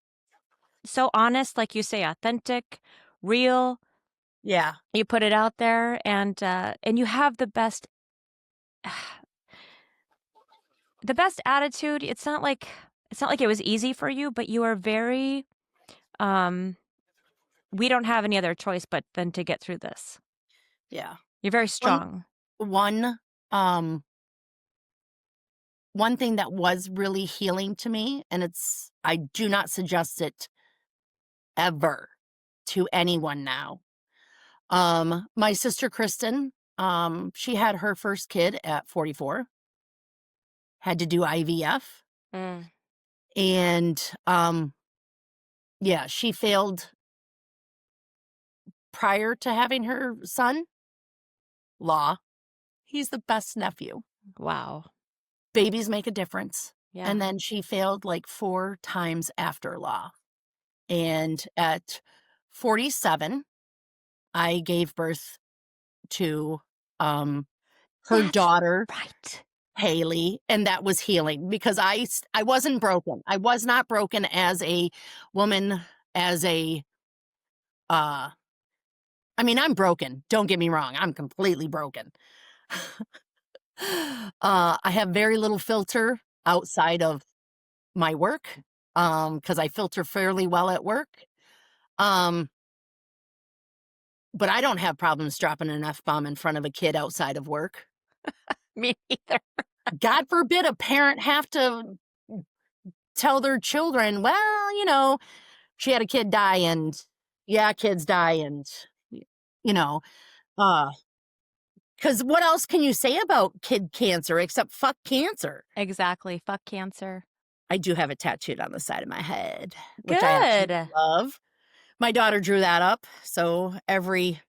so honest, like you say, authentic, real. Yeah. You put it out there, and you have the best attitude. It's not like it was easy for you, but you are very we don't have any other choice but then to get through this. Yeah. You're very One, strong. one, um, one thing that was really healing to me, and I do not suggest it ever to anyone now. My sister Kristen, she had her first kid at 44, had to do IVF, Mm. and yeah, she failed prior to having her son. Law, he's the best nephew. Wow. Babies make a difference. Yeah. And then she failed like 4 times after law. And at 47, I gave birth to her That's daughter, right. Haley, and that was healing because I wasn't broken. I was not broken as a woman, as a I mean, I'm broken. Don't get me wrong. I'm completely broken. I have very little filter outside of my work, because I filter fairly well at work. But I don't have problems dropping an F-bomb in front of a kid outside of work. Me either. God forbid a parent have to tell their children, well, she had a kid die, and yeah, kids die, and you know, because what else can you say about kid cancer except fuck cancer? Exactly. Fuck cancer. I do have it tattooed on the side of my head, which I absolutely Good. love. My daughter drew that up, so every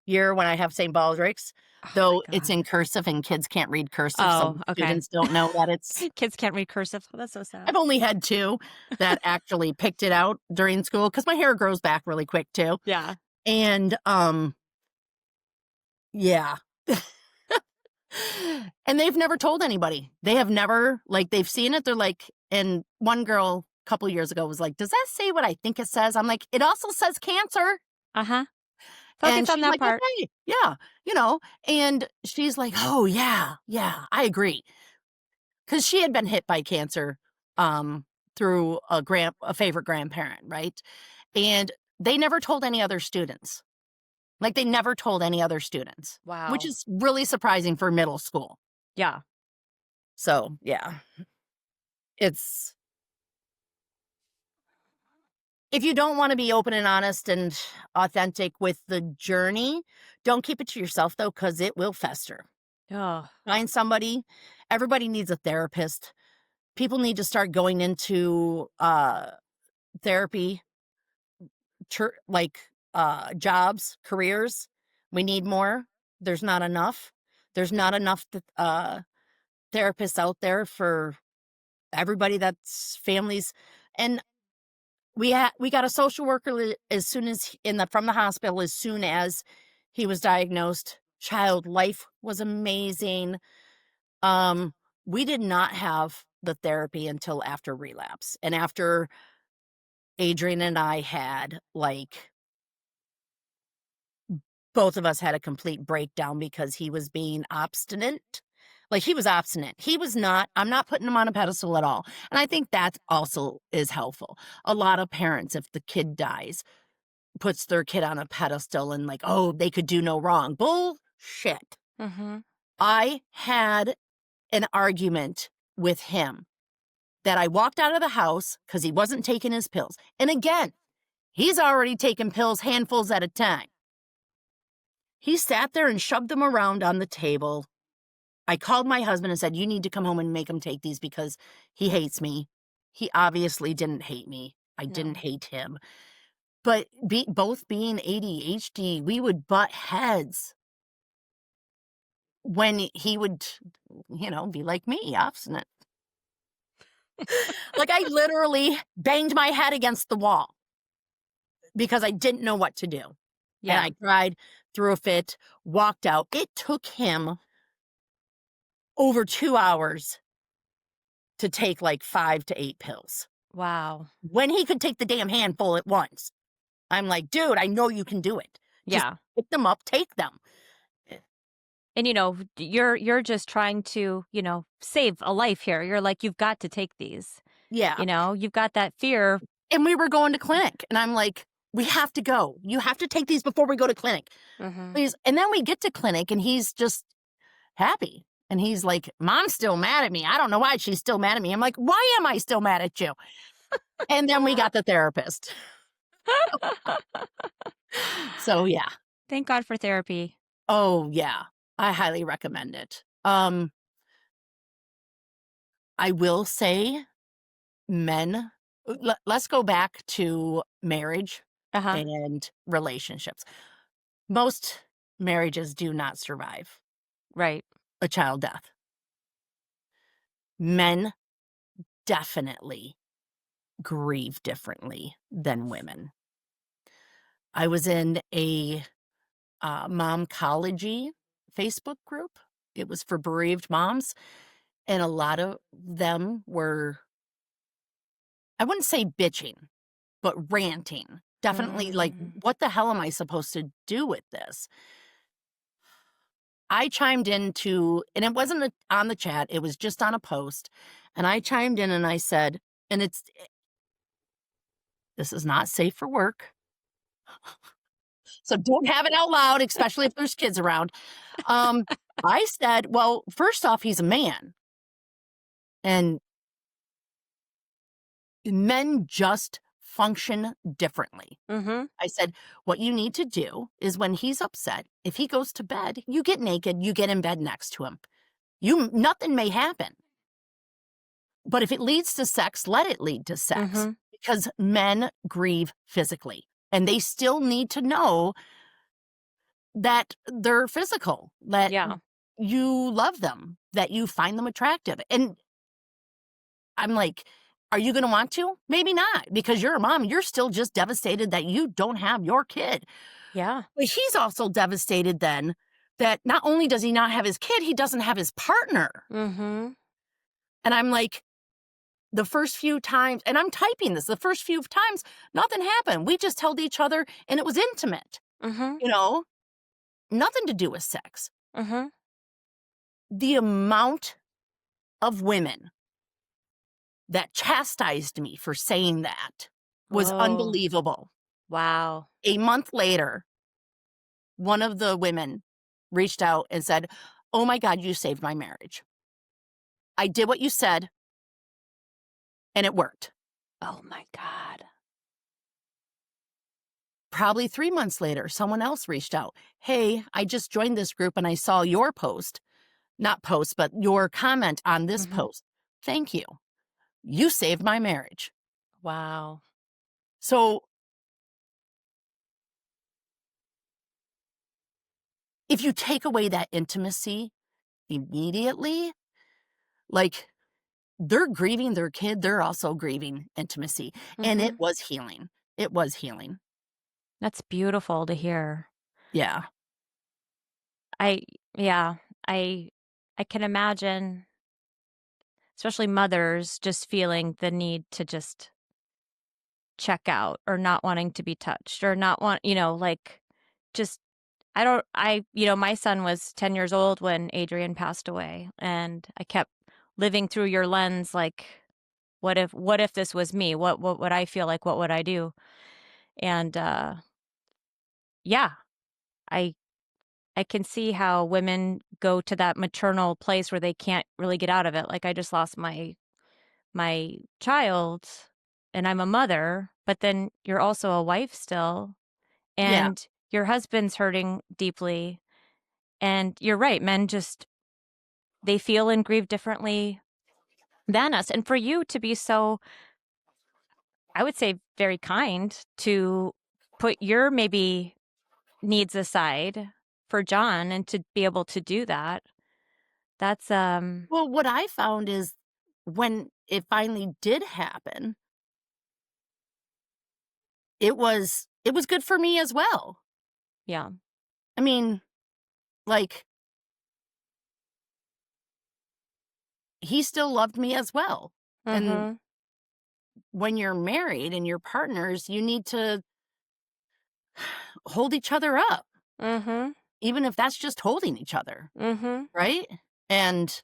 year when I have St. Baldrick's, Oh my though it's God. in cursive and kids can't read cursive, Oh, some okay. students don't know that it's Kids can't read cursive. Oh, that's so sad. I've only had 2 that actually picked it out during school because my hair grows back really quick too. Yeah. And, yeah. And they've never told anybody. They have never, like, they've seen it. They're like, and one girl a couple years ago was like, does that say what I think it says? I'm like, it also says cancer. Uh-huh. And Focus on she's that like, part. okay, yeah, and she's like, oh, yeah, I agree. Because she had been hit by cancer through a favorite grandparent, right? And they never told any other students. Like, they never told any other students, Wow. which is really surprising for middle school. Yeah. So, yeah, it's, if you don't want to be open and honest and authentic with the journey, don't keep it to yourself, though, because it will fester. Oh, Find somebody. Everybody needs a therapist. People need to start going into therapy, jobs, careers. We need more. There's not enough. There's not enough therapists out there for everybody that's families. And we got a social worker as soon as from the hospital, as soon as he was diagnosed. Child life was amazing. We did not have the therapy until after relapse. And after Adrian and I had, like, both of us had a complete breakdown because he was being obstinate. Like, he was obstinate. He was not, I'm not putting him on a pedestal at all. And I think that also is helpful. A lot of parents, if the kid dies, puts their kid on a pedestal and like, oh, they could do no wrong. Bullshit. Mhm. I had an argument with him that I walked out of the house because he wasn't taking his pills. And again, he's already taken pills handfuls at a time. He sat there and shoved them around on the table. I called my husband and said, you need to come home and make him take these because he hates me. He obviously didn't hate me. I didn't No. hate him. But both being ADHD, we would butt heads when he would, be like me, obstinate. Like, I literally banged my head against the wall because I didn't know what to do. And Yeah. I cried, threw a fit, walked out. It took him over 2 hours to take like 5 to 8 pills Wow. when he could take the damn handful at once. I'm like, dude, I know you can do it. Just Yeah. pick them up, take them. And, you're just trying to, save a life here. You're like, "You've got to take these." Yeah. You've got that fear. And we were going to clinic and I'm like, we have to go. You have to take these before we go to clinic. Mhm. Please. And then we get to clinic and he's just happy. And he's like, Mom's still mad at me. I don't know why she's still mad at me. I'm like, why am I still mad at you? And then we got the therapist. So yeah. Thank God for therapy. Oh yeah. I highly recommend it. I will say men, let's go back to marriage Uh-huh. and relationships. Most marriages do not survive Right. a child death. Men definitely grieve differently than women. I was in a momcology Facebook group. It was for bereaved moms, and a lot of them were, I wouldn't say bitching, but ranting. Definitely like, Mm. what the hell am I supposed to do with this? I chimed into, and it wasn't on the chat, it was just on a post. And I chimed in and I said, and this is not safe for work. So don't have it out loud, especially if there's kids around. I said, well, first off, he's a man. And men just function differently. Mhm. I said, what you need to do is when he's upset, if he goes to bed, you get naked, you get in bed next to him. Nothing may happen. But if it leads to sex, let it lead to sex Mhm. because men grieve physically and they still need to know that they're physical, that Yeah. you love them, that you find them attractive. And I'm like, are you going to want to? Maybe not, because you're a mom. You're still just devastated that you don't have your kid. Yeah. But he's also devastated then that not only does he not have his kid, he doesn't have his partner. Mhm. And I'm like, the first few times, and I'm typing this, the first few times, nothing happened. We just held each other and it was intimate, Mhm. nothing to do with sex. Mhm. The amount of women that chastised me for saying that was Oh, unbelievable. wow. A month later, one of the women reached out and said, oh my God, you saved my marriage. I did what you said and it worked. Oh my God. Probably 3 months later, someone else reached out. Hey, I just joined this group and I saw your post, not post, but your comment on this Mhm. post. Thank you. You saved my marriage. Wow. So if you take away that intimacy immediately, like they're grieving their kid, they're also grieving intimacy. And it Mhm. was healing. It was healing. That's beautiful to hear. Yeah. I yeah, I I can imagine especially mothers, just feeling the need to just check out or not wanting to be touched or not want, like just my son was 10 years old when Adrian passed away, and I kept living through your lens, like, what if this was me? What would I feel like? What would I do? And yeah, I I can see how women go to that maternal place where they can't really get out of it. Like I just lost my child and I'm a mother, but then you're also a wife still, Yeah. and your husband's hurting deeply. And you're right, men just they feel and grieve differently than us. And for you to be so, I would say, very kind to put your maybe needs aside for John and to be able to do that, that's Well, what I found is when it finally did happen, it was good for me as well. yeah. I mean, like he still loved me as well. And Mhm. when you're married and you're partners, you need to hold each other up, Mhm. even if that's just holding each other, Mhm. right? And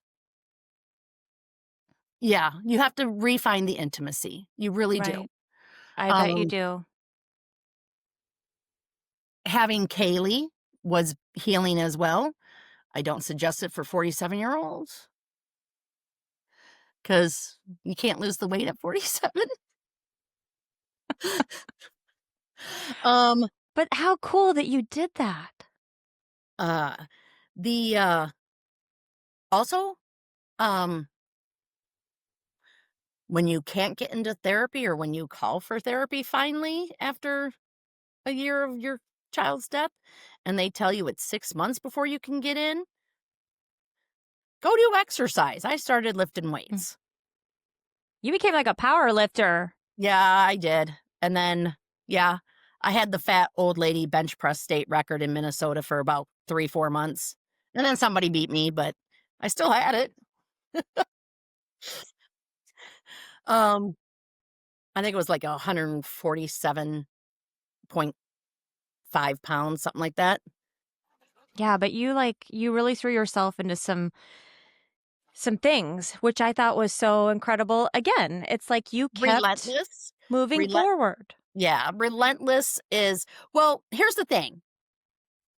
yeah, you have to refine the intimacy. You really do. Right. I bet you Um, do. Having Kaylee was healing as well. I don't suggest it for 47-year-olds because you can't lose the weight at 47. um, But how cool that you did that. uh, the also, um, when you can't get into therapy or when you call for therapy finally after a year of your child's death and they tell you it's 6 months before you can get in, go do exercise. I started lifting Mm. weights. You became like a power lifter. Yeah, I did. And then, yeah, I had the fat old lady bench press state record in Minnesota for about 3, 4 months. And then somebody beat me, but I still had it. Um, I think it was like 147.5 pounds, something like that. Yeah, but you really threw yourself into some things, which I thought was so incredible. Again, it's like you kept Relentless. moving Relent forward. Yeah, relentless is, well, here's the thing.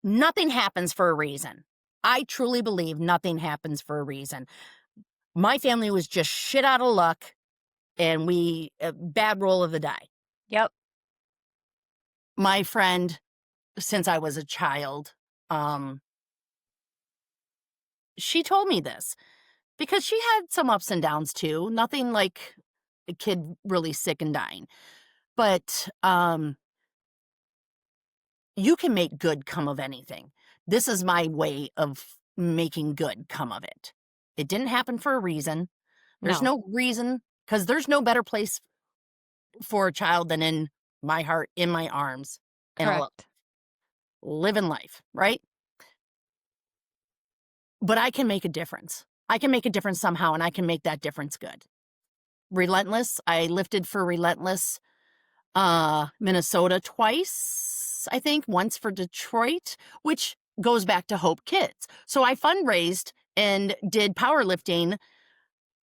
Nothing happens for a reason. I truly believe nothing happens for a reason. My family was just shit out of luck and bad roll of the die. Yep. My friend, since I was a child, um, she told me this because she had some ups and downs too. Nothing like a kid really sick and dying. But you can make good come of anything. This is my way of making good come of it. It didn't happen for a reason. There's No. no reason because there's no better place for a child than in my heart, in my arms, and Correct. living life, right? But I can make a difference. I can make a difference somehow, and I can make that difference good. Relentless. I lifted for Relentless, Minnesota twice, I think, once for Detroit, which goes back to Hope Kids. So I fundraised and did powerlifting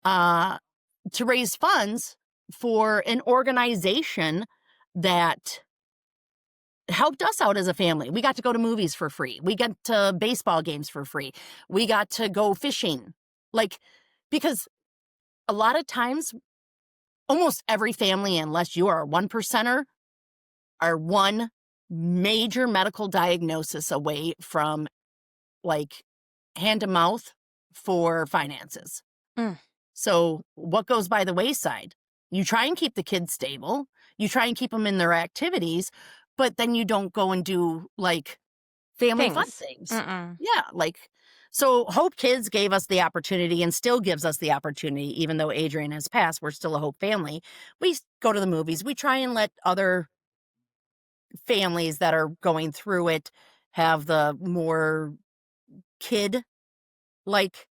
to raise funds for an organization that helped us out as a family. We got to go to movies for free. We got to baseball games for free. We got to go fishing. Like, because a lot of times, almost every family, unless you are a 1%er, are one major medical diagnosis away from like hand to mouth for finances. Mm. So what goes by the wayside? You try and keep the kids stable. You try and keep them in their activities, but then you don't go and do like family fun Things. things. Mm-mm. Yeah, like, so Hope Kids gave us the opportunity and still gives us the opportunity, even though Adrian has passed, we're still a Hope family. We go to the movies. We try and let other families that are going through it have the more kid like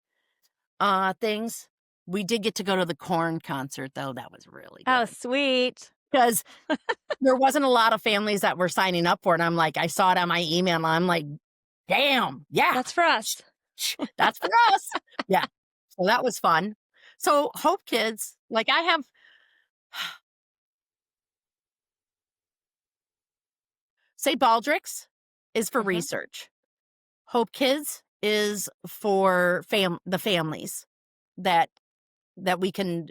things. We did get to go to the Korn concert, though. That was really Oh, good. sweet. Because there wasn't a lot of families that were signing up for it. I'm like, I saw it on my email, and I'm like, damn, yeah, That's for us. that's for us. Yeah. So that was fun. So Hope Kids, like I have St. Baldrick's is for Mhm. research. Hope Kids is for the families that we can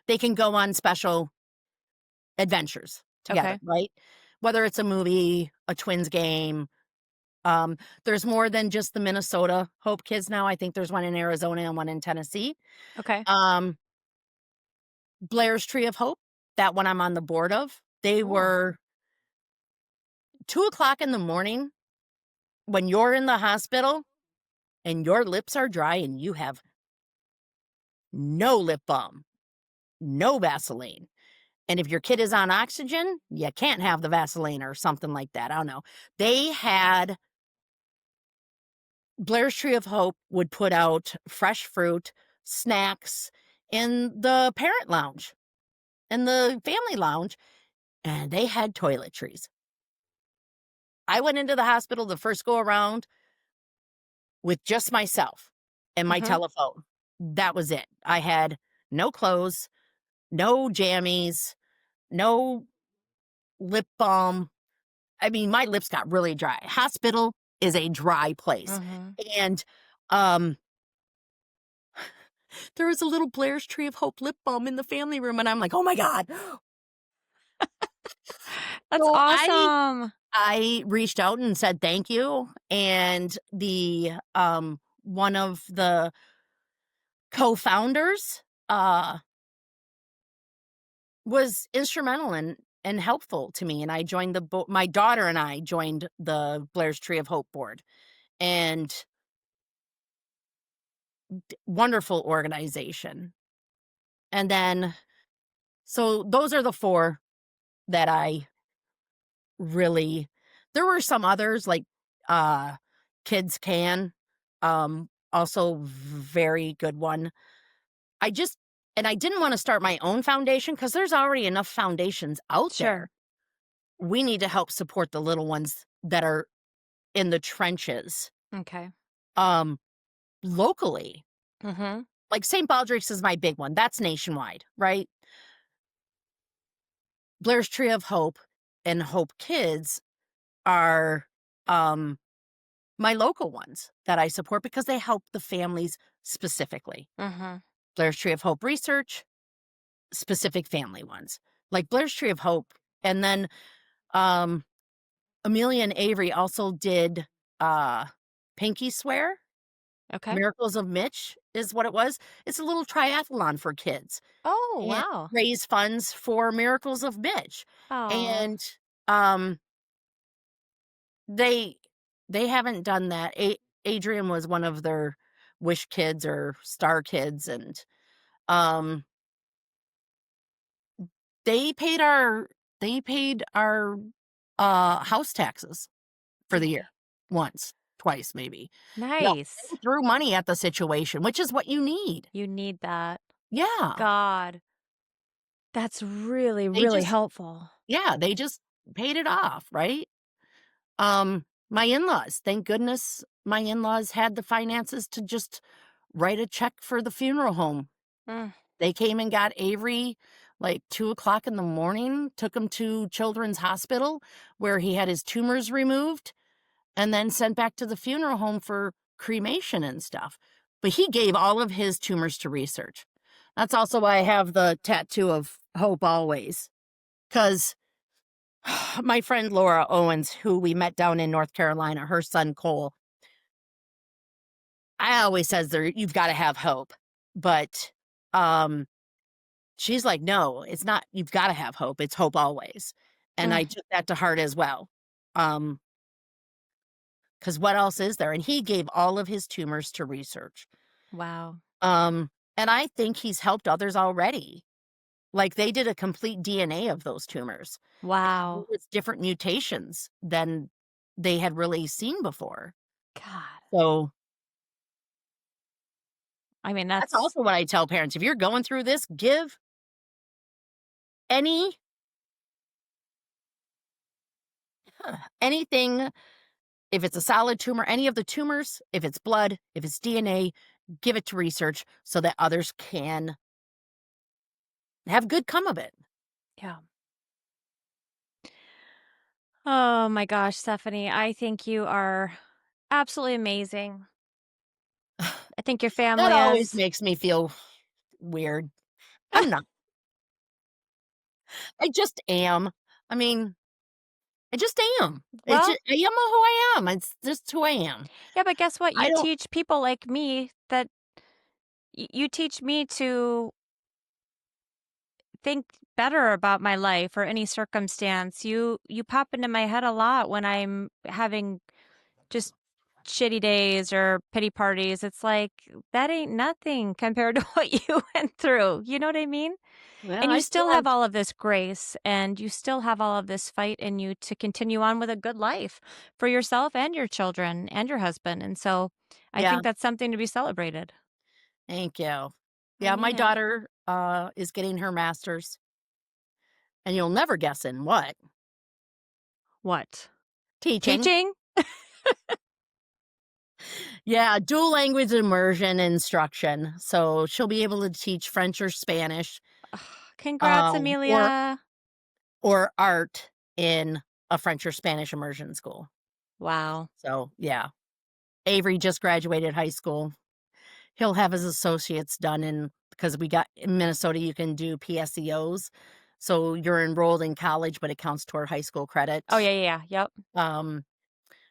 they can go on special adventures together, Okay. right? Whether it's a movie, a twins game. There's more than just the Minnesota Hope Kids now. I think there's one in Arizona and one in Tennessee. Okay. Um, Blair's Tree of Hope, that one I'm on the board of. They Cool. were 2:00 in the morning when you're in the hospital and your lips are dry and you have no lip balm, no Vaseline. And if your kid is on oxygen, you can't have the Vaseline or something like that. I don't know. They had Blair's Tree of Hope would put out fresh fruit, snacks in the parent lounge and the family lounge, and they had toiletries. I went into the hospital the first go around with just myself and my Mhm. telephone. That was it. I had no clothes, no jammies, no lip balm. I mean, my lips got really dry. Hospital is a dry place. Mhm. And um there was a little Blair's Tree of Hope lip balm in the family room, and I'm like, "Oh my god." That's So awesome. I reached out and said thank you, and the one of the co-founders was instrumental and helpful to me, and I joined my daughter and I joined the Blair's Tree of Hope board, and wonderful organization. And then so those are the 4 that I really there were some others like uh Kids Can, also very good one. I just and I didn't want to start my own foundation because there's already enough foundations out Sure. there. We need to help support the little ones that are in the trenches, Okay. um, locally. Mhm. Like St. Baldrick's is my big one. That's nationwide, right? Blair's Tree of Hope and Hope Kids are um my local ones that I support because they help the families specifically. Mhm. Blair's Tree of Hope Research, specific family ones. Like Blair's Tree of Hope. And then um Amelia and Avery also did uh Pinky Swear. Okay. Miracles of Mitch is what it was. It's a little triathlon for kids Oh, and wow. raise funds for Miracles of Mitch. Oh. And um they they haven't done that. Adrian was one of their wish kids or star kids, and um they paid our house taxes for the year Okay. once, twice maybe. You know, Nice. they threw money at the situation, which is what you need. You need that. Yeah. God. That's really, They really just helpful. yeah, they just paid it off, right? My in-laws, thank goodness my in-laws had the finances to just write a check for the funeral home. Mm. They came and got Avery like 2:00 in the morning, took him to Children's Hospital where he had his tumors removed, and then sent back to the funeral home for cremation and stuff. But he gave all of his tumors to research. That's also why I have the tattoo of Hope Always. Because my friend Laura Owens, who we met down in North Carolina, her son Cole, I always says there you've got to have hope. But um she's like, no, it's not you've got to have hope. It's hope always. And Mm. I took that to heart as well. Um, because what else is there? And he gave all of his tumors to research. Wow. Um, and I think he's helped others already. Like they did a complete DNA of those tumors. And Wow. it was different mutations than they had really seen before. God. So I mean, That's that's also what I tell parents. If you're going through this, give any anything, if it's a solid tumor, any of the tumors, if it's blood, if it's DNA, give it to research so that others can have good come of it. yeah. Oh my gosh, Stephanie, I think you are absolutely amazing. I think your That family always is makes me feel weird. I'm not. I just am. I mean, I just am. It's well, just, I am who I am. It's just who I am. yeah, but guess what? I You don't. teach people like me that you teach me to think better about my life or any circumstance. You pop into my head a lot when I'm having just shitty days or pity parties. It's like that ain't nothing compared to what you went through. You know what I mean? Well, And I you still still have. have all of this grace and you still have all of this fight in you to continue on with a good life for yourself and your children and your husband. And so I Yeah. think that's something to be celebrated. Thank you. I Yeah, my mean it. daughter is getting her master's, and you'll never guess in what. What? Teaching. Teaching? Yeah, dual language immersion instruction. So she'll be able to teach French or Spanish, Congrats, or Amelia. art in a French or Spanish immersion school. Wow. So yeah, Avery just graduated high school. He'll have his associates done in, because we got in Minnesota, you can do PSEOs. So you're enrolled in college, but it counts toward high school credit. Oh, yeah, yeah, yeah. Yep. Um,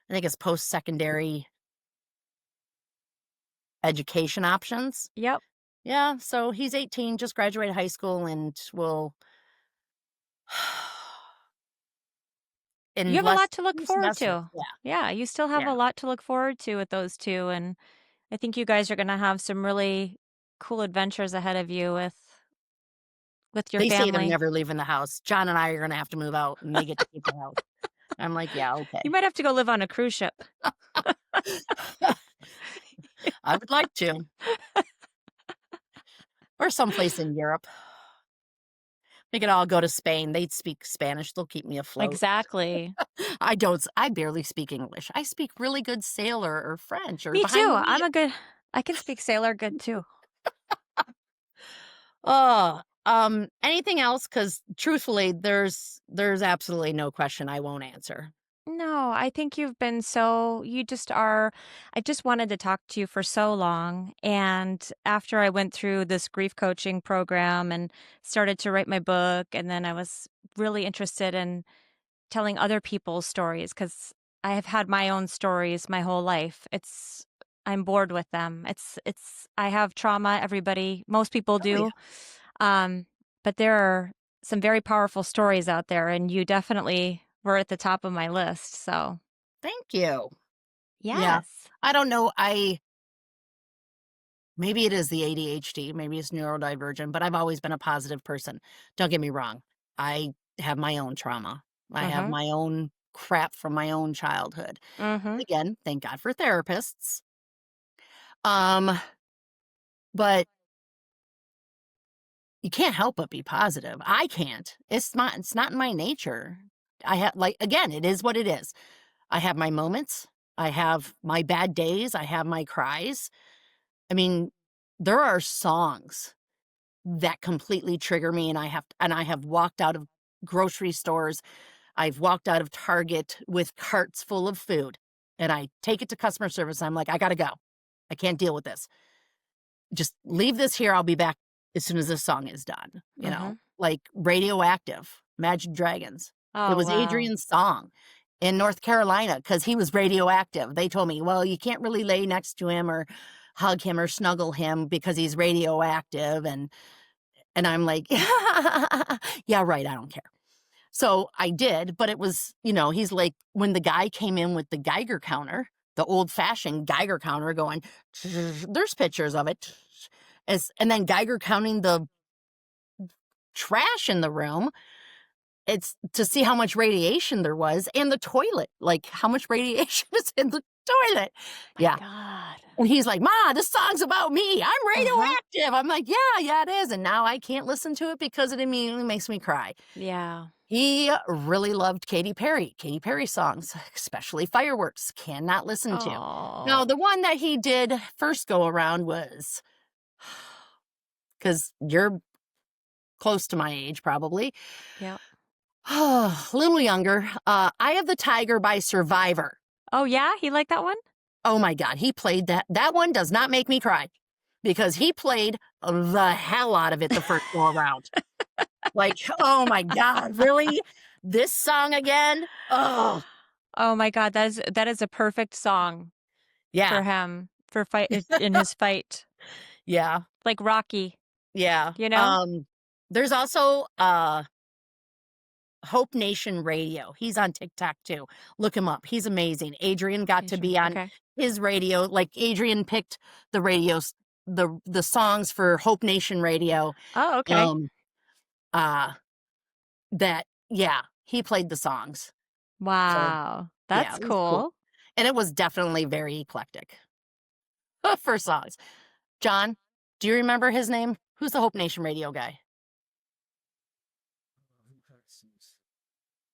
I think it's post-secondary education options. Yep. Yeah, so he's 18, just graduated high school, and will You in have a less lot to look 2 forward semesters. to. Yeah, Yeah, you still have yeah. a lot to look forward to with those two, and I think you guys are gonna have some really cool adventures ahead of you with your They say they're family. never leaving the house. John and I are gonna have to move out, and they get to keep the house. I'm like, "Yeah, You okay." might have to go live on a cruise ship. I would like to, or someplace in Europe. We could all go to Spain. They'd speak Spanish. They'll keep me afloat. Exactly. I don't. I barely speak English. I speak really good sailor or French or Me behind the too. wheel. I can speak sailor good too. Oh, anything else? Because truthfully, there's absolutely no question I won't answer. No, I think you've been so you just are I just wanted to talk to you for so long, and after I went through this grief coaching program and started to write my book, and then I was really interested in telling other people's stories because I have had my own stories my whole life. I'm bored with them. I have trauma, most people Oh yeah, do. Um, but there are some very powerful stories out there, and you definitely were at the top of my list. So, thank you. Yeah, yes. I don't know. Maybe it is the ADHD, maybe it's neurodivergent, but I've always been a positive person. Don't get me wrong. I have my own trauma. I have Mhm. my own crap from my own childhood. Mhm. Again, thank God for therapists. Um, but you can't help but be positive. I can't. It's not in my nature. I have, like, again, it is what it is. I have my moments. I have my bad days. I have my cries. I mean, there are songs that completely trigger me, and I have walked out of grocery stores. I've walked out of Target with carts full of food, and I take it to customer service. I'm like, I gotta go. I can't deal with this. Just leave this here. I'll be back as soon as this song is done. Mhm. Like Radioactive, Imagine Dragons. It Oh, was wow. Adrian's song in North Carolina because he was radioactive. They told me, well, you can't really lay next to him or hug him or snuggle him because he's radioactive. And I'm like, yeah, right. I don't care. So I did, but it was, he's like, when the guy came in with the Geiger counter, the old fashioned Geiger counter going, there's pictures of it. And then Geiger counting the trash in the room. It's to see how much radiation there was, and the toilet, like how much radiation is in the toilet. My Yeah. God. And he's like, Ma, this song's about me. I'm Uh-huh. radioactive. I'm like, yeah, it is. And now I can't listen to it because it immediately makes me cry. Yeah. He really loved Katy Perry songs, especially Fireworks. Cannot listen to. Oh. Now, the one that he did first go around was, because you're close to my age probably, Yeah. a little younger, Eye of the Tiger by Survivor. Oh, yeah? He liked that one? Oh my God, he played that. That one does not make me cry because he played the hell out of it the first go around. Like, oh my God, really? This song again? Oh, Oh my God, that is a perfect song yeah, for him for fight in his fight. yeah, Like Rocky, yeah. you know? There's also Hope Nation Radio. He's on TikTok too. Look him up. He's amazing. Adrian got to Asian. be on Okay. his radio. Like Adrian picked the radios, the songs for Hope Nation Radio. Oh, okay. Um, uh, that yeah, he played the songs. So Wow. yeah, That's it was cool, cool. and it was definitely very eclectic for songs. John, do you remember his name? Who's the Hope Nation Radio guy?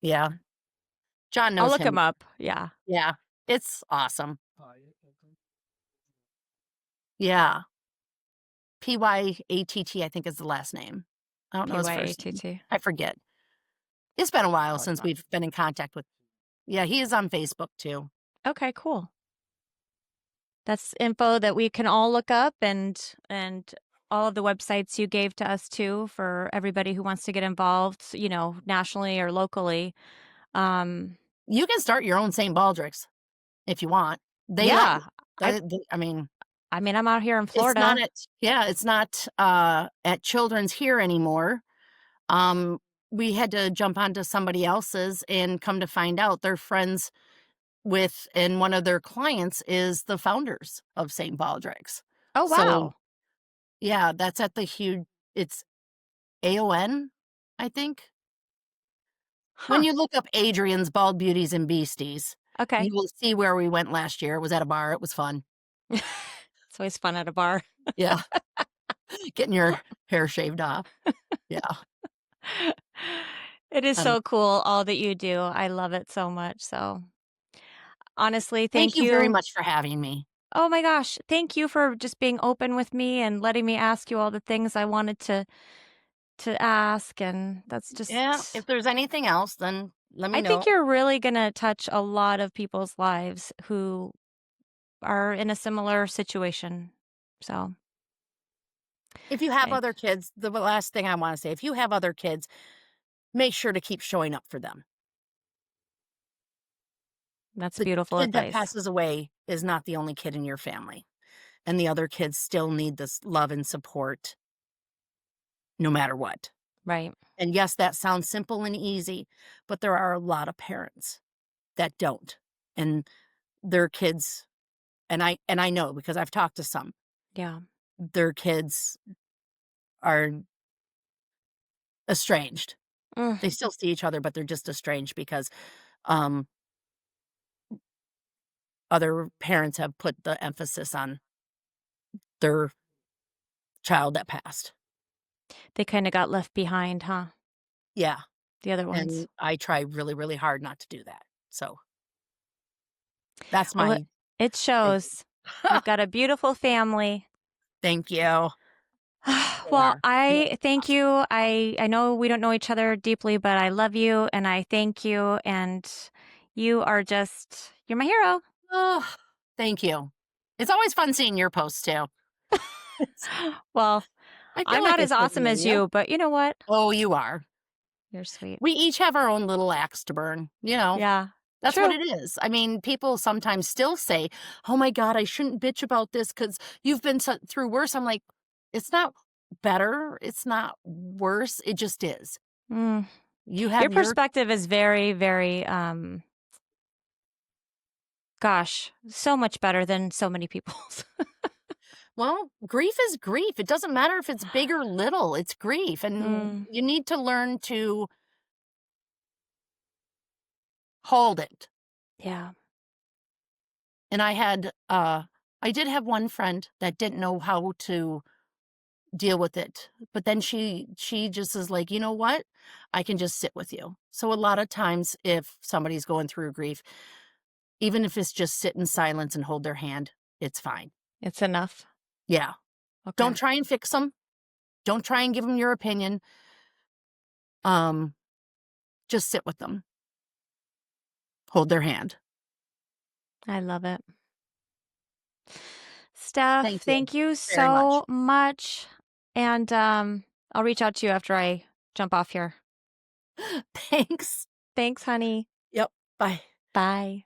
Yeah, John I'll knows look him him. up. Yeah. Yeah, it's awesome. Yeah. Pyatt, I think is the last name. I don't know his first name. PYATT. I forget. It's been a while I'll look since him up. we've been in contact with. Yeah, he is on Facebook too. Okay, cool. That's info that we can all look up and all of the websites you gave to us too for everybody who wants to get involved, nationally or locally. You can start your own St. Baldrick's if you want. They let you. Yeah. I I mean, I mean, I'm out here in it's not Florida. it's not at Children's here anymore. We had to jump onto somebody else's and come to find out they're friends with, and one of their clients is the founders of St. Baldrick's. Oh, So wow. yeah, that's at the huge, it's AON, I think. When Huh. you look up Adrian's Bald Beauties and Beasties, Okay. you will see where we went last year. It was at a bar. It was fun. It's always fun at a bar. Yeah. Getting your hair shaved off. Yeah. It is Um, so cool all that you do. I love it so much. So, honestly, Thank thank you very you. much for having me. Oh my gosh, thank you for just being open with me and letting me ask you all the things I wanted to ask, and that's Yeah. just If there's anything else, then let me I think know. you're really going to touch a lot of people's lives who are in a similar situation. So, If you have I, other kids, the last thing I want to say, if you have other kids, make sure to keep showing up for them. that's The beautiful kid that advice. passes away is not the only kid in your family, and the other kids still need this love and support no matter what. Right. And yes, that sounds simple and easy, but there are a lot of parents that don't. And their kids, and I know because I've talked to some, Yeah. their kids are estranged. Mm, They still see each other, but they're just estranged because um other parents have put the emphasis on their child that passed. they kind of got left behind, huh? Yeah. The other ones. And I try really, really hard not to do that. So that's Well, it, my it thank you. shows. You've got a beautiful family. Thank you. They Well, are. They're I thank awesome. you. I know we don't know each other deeply, but I love you and I thank you. And you're my hero. Oh, thank you. It's always fun seeing your posts too. It's, Well, I feel I'm like not I as still awesome know as you. you, but you know what? Oh, you are. You're sweet. We each have our own little axe to burn, you know. Yeah. That's what True. it is. I mean, people sometimes still say, "Oh my God, I shouldn't bitch about this because you've been through worse." I'm like, it's not better. It's not worse. It just is. Mm. You Your have your, perspective is very, very, gosh, so much better than so many people's. well, grief is grief. It doesn't matter if it's big or little, it's grief. And Mm, you need to learn to hold it. yeah. And I did have one friend that didn't know how to deal with it, but then she just is like, "You know what? I can just sit with you." So a lot of times if somebody's going through grief, even if it's just sit in silence and hold their hand, it's fine. It's enough. Yeah. Okay. Don't try and fix them. Don't try and give them your opinion. Um, just sit with them. Hold their hand. I love it. Steph, Thank you thank you very much. so much. And I'll reach out to you after I jump off here. Thanks. Thanks, honey. Yep. Bye. Bye.